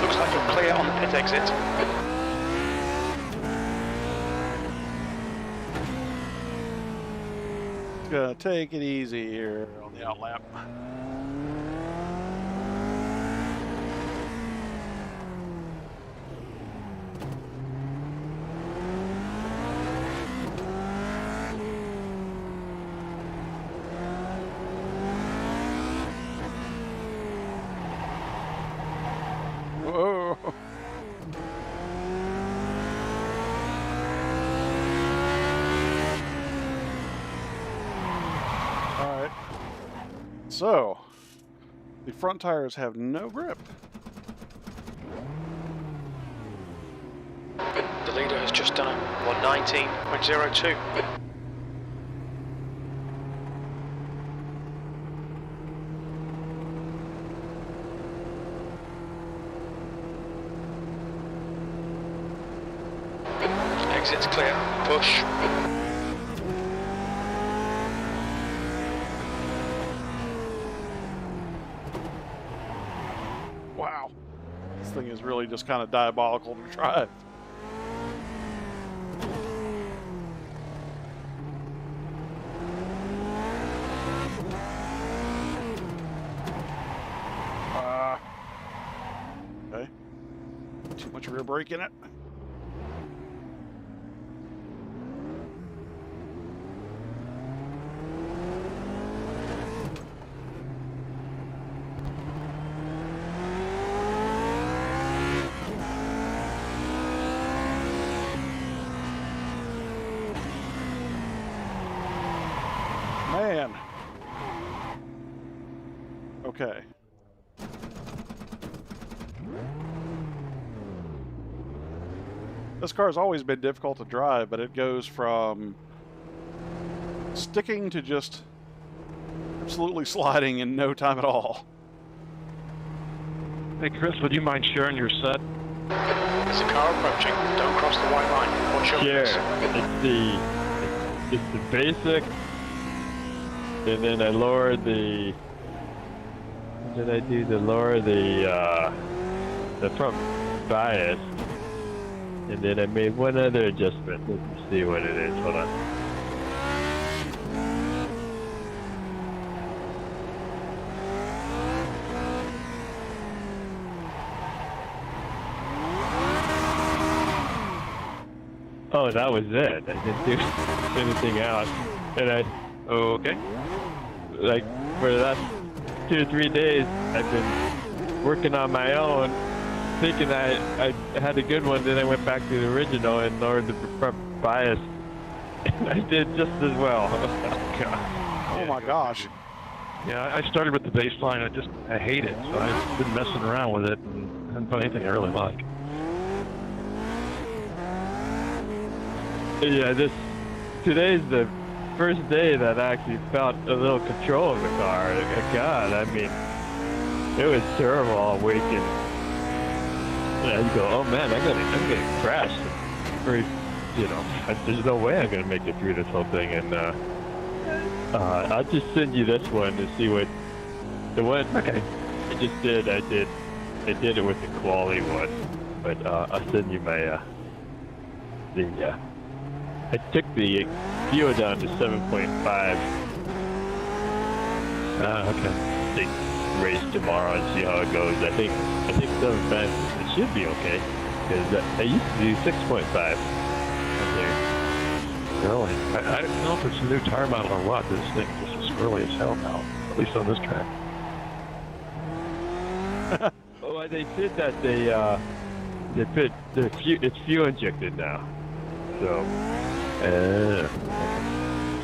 Looks like you're clear on the pit exit. Gonna take it easy here on the outlap. Whoa. All right. So, the front tires have no grip. The leader has just done a 119.02. Exit's clear. Push. Wow. This thing is really just kind of diabolical to drive. Okay. Too much rear brake in it. Man. Okay. This car's always been difficult to drive, but it goes from sticking to just absolutely sliding in no time at all. Hey Chris, would you mind sharing your set? There's a car approaching. Don't cross the white line. Watch your Sure. limits. It's the basic, and then I lowered the. What did I do to lower the front bias? And then I made one other adjustment. Let me see what it is. Hold on. Oh, that was it. I didn't do anything else. And okay. Like, for the last 2 or 3 days, I've been working on my own, thinking I had a good one, then I went back to the original and lowered the front bias. And I did just as well. Oh my gosh. Yeah, I started with the baseline. I hate it, so I've been messing around with it and haven't found anything I really like. Yeah, today's the first day that I actually felt a little control of the car. God, I mean, it was terrible all week, and you go, oh man, I'm gonna crash. Very, there's no way I'm gonna make it through this whole thing. And I'll just send you this one to see what the one. Okay. I did it with the quality one, but I'll send you my I took the fuel down to 7.5. Okay. Big race tomorrow and see how it goes. I think 7.5 it should be okay because I used to do 6.5 up there. Really? I don't know if it's a new tire model or what. This thing is squirrely as hell now, at least on this track. Well, they said that they put it's fuel injected now, so.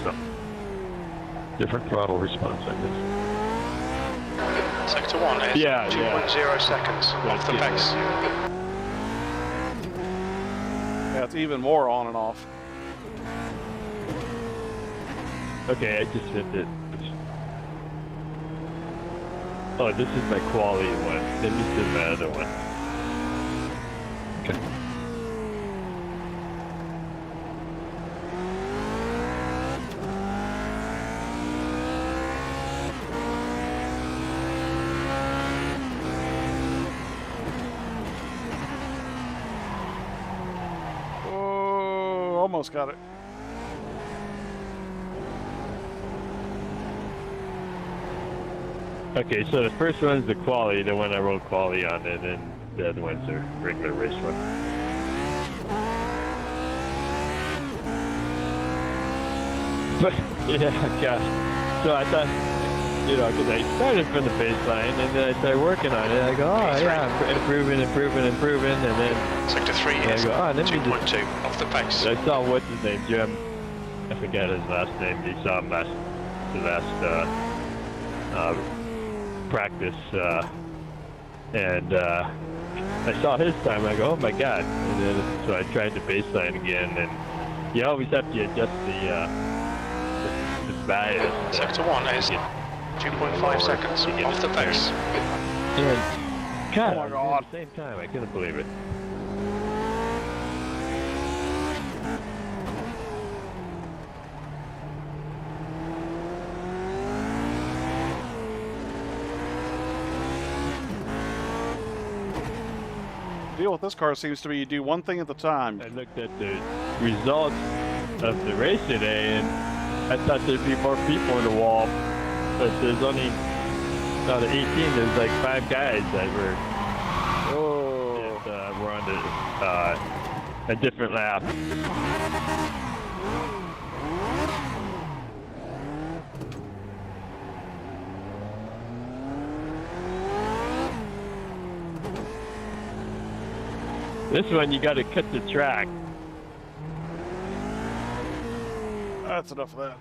So, different throttle response, I guess. Sector 1 is 2.0 seconds off the pace. Yeah, it's even more on and off. Okay, I just hit it. Oh, this is my quality one. Let me see my other one. Okay. Oh, almost got it. Okay, so the first one's the quality, the one I wrote quality on, and then the other one's the regular race one. But, yeah, gosh. So I thought, you know, because I started from the baseline, and then I started working on it. I go, oh, yeah, I'm improving, and then Sector 3 is I go, oh, let me 2.2 off the pace. I saw what's his name, Jim. I forget his last name. You saw him last practice, and I saw his time. I go, oh my god! And then so I tried the baseline again, and you always have to adjust the bias. Sector 1 is 2.5 seconds off the pace. And, God, Oh my God. at the same time, I couldn't believe it. The deal with this car seems to be you do one thing at a time. I looked at the results of the race today, and I thought there'd be more people in the wall, but there's only out of 18. There's like 5 guys that were on a different lap. This one you got to cut the track. That's enough of that.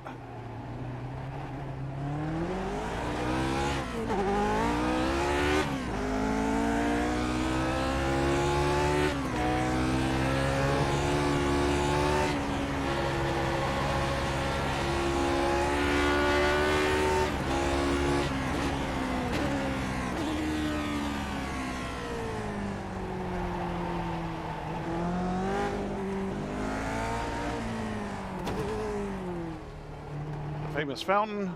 Famous fountain.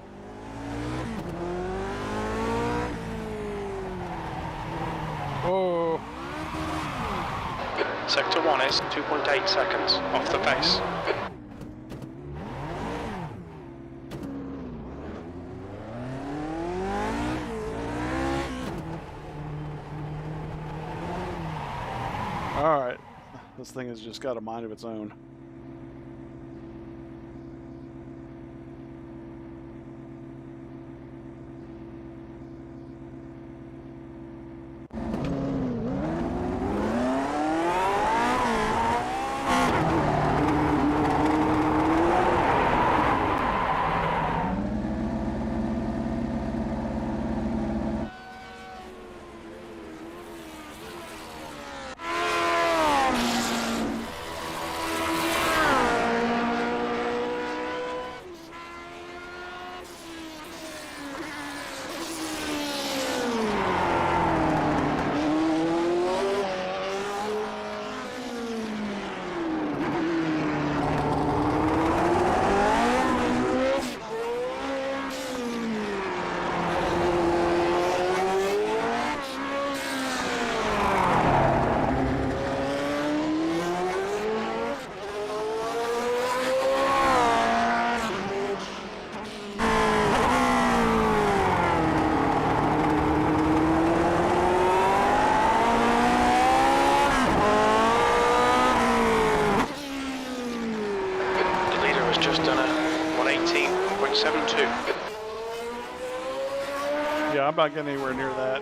Oh, Sector 1 is 2.8 seconds off the pace. all right. This thing has just got a mind of its own. Just done a 118.72. Yeah, I'm not getting anywhere near that.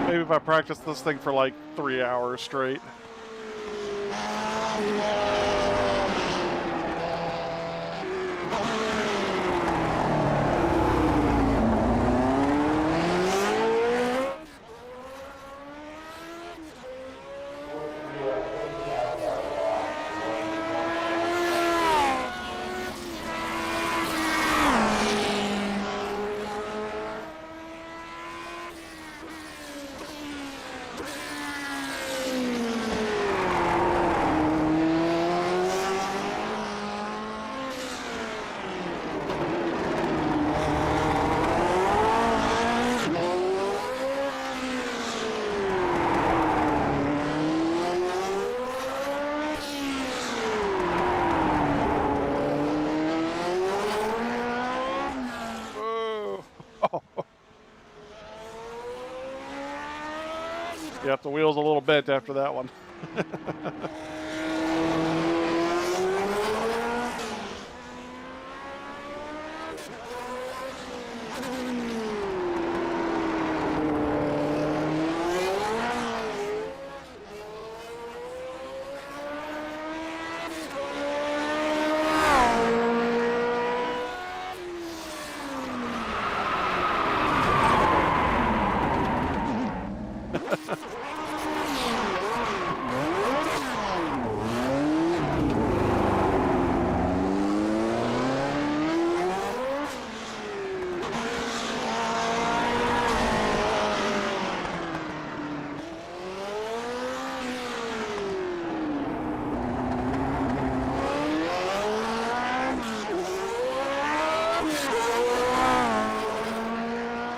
Maybe if I practice this thing for like 3 hours straight. Yep, the wheel's a little bent after that one.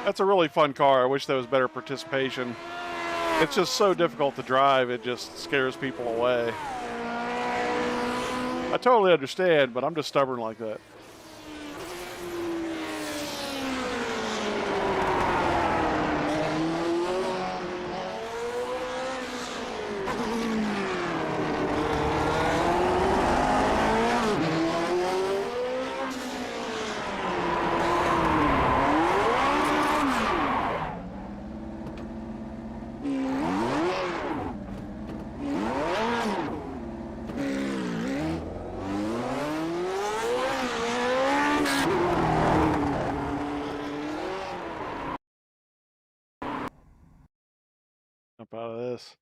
That's a really fun car. I wish there was better participation. It's just so difficult to drive, it just scares people away. I totally understand, but I'm just stubborn like that. Jump out of this.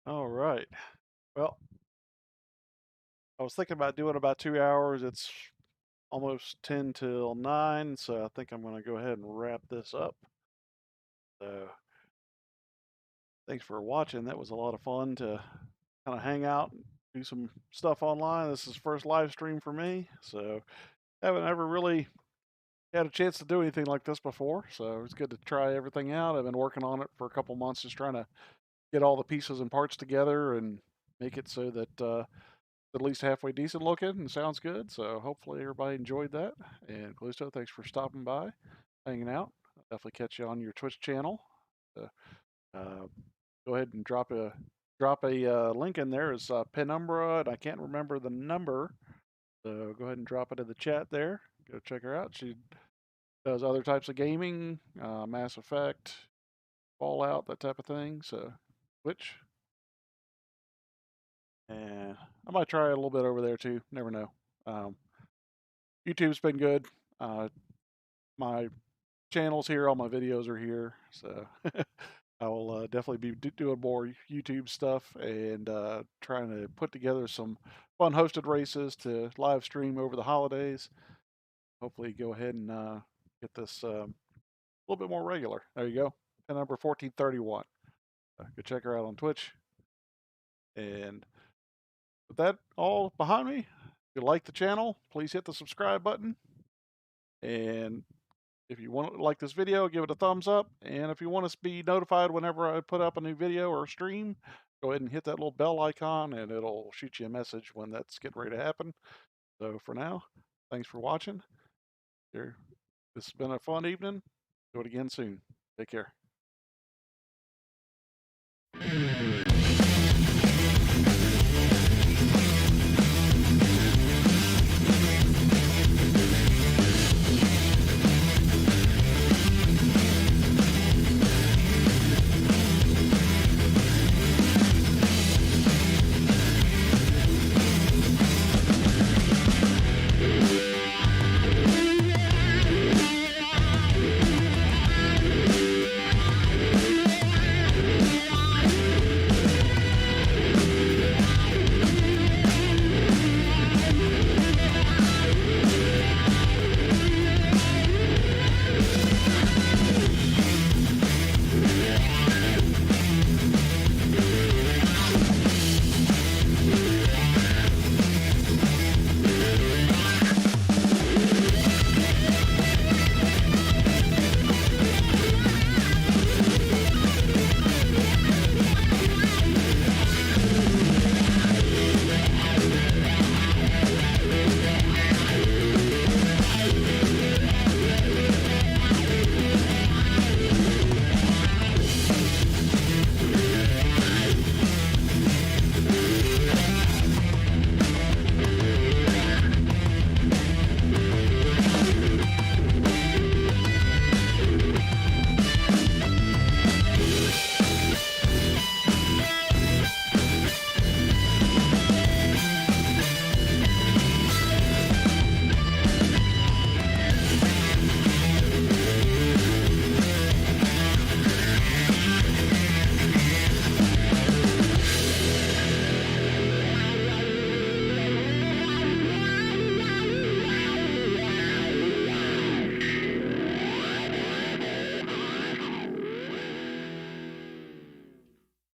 All right. Well, I was thinking about doing about 2 hours. It's almost 10 till 9, so I think I'm going to go ahead and wrap this up. So, thanks for watching. That was a lot of fun to kind of hang out and do some stuff online. This is the first live stream for me, so haven't ever really had a chance to do anything like this before. So it's good to try everything out. I've been working on it for a couple months, just trying to get all the pieces and parts together and make it so that at least halfway decent looking and sounds good. So hopefully everybody enjoyed that. And Callisto, thanks for stopping by, hanging out. I'll definitely catch you on your Twitch channel. Uh, uh, Go ahead and drop a link in there. It's Penumbra, and I can't remember the number. So go ahead and drop it in the chat there. Go check her out. She does other types of gaming, Mass Effect, Fallout, that type of thing. So, Twitch. And I might try it a little bit over there too. Never know. Um, YouTube's been good. My channel's here. All my videos are here. So I will definitely be doing more YouTube stuff and trying to put together some fun hosted races to live stream over the holidays. Hopefully, go ahead and get this a little bit more regular. There you go. Pin number 1431. Go check her out on Twitch. And with that all behind me, if you like the channel, please hit the subscribe button. And if you want to like this video, give it a thumbs up. And if you want to be notified whenever I put up a new video or stream, go ahead and hit that little bell icon and it'll shoot you a message when that's getting ready to happen. So for now, thanks for watching. Here, this has been a fun evening. Do it again soon. Take care.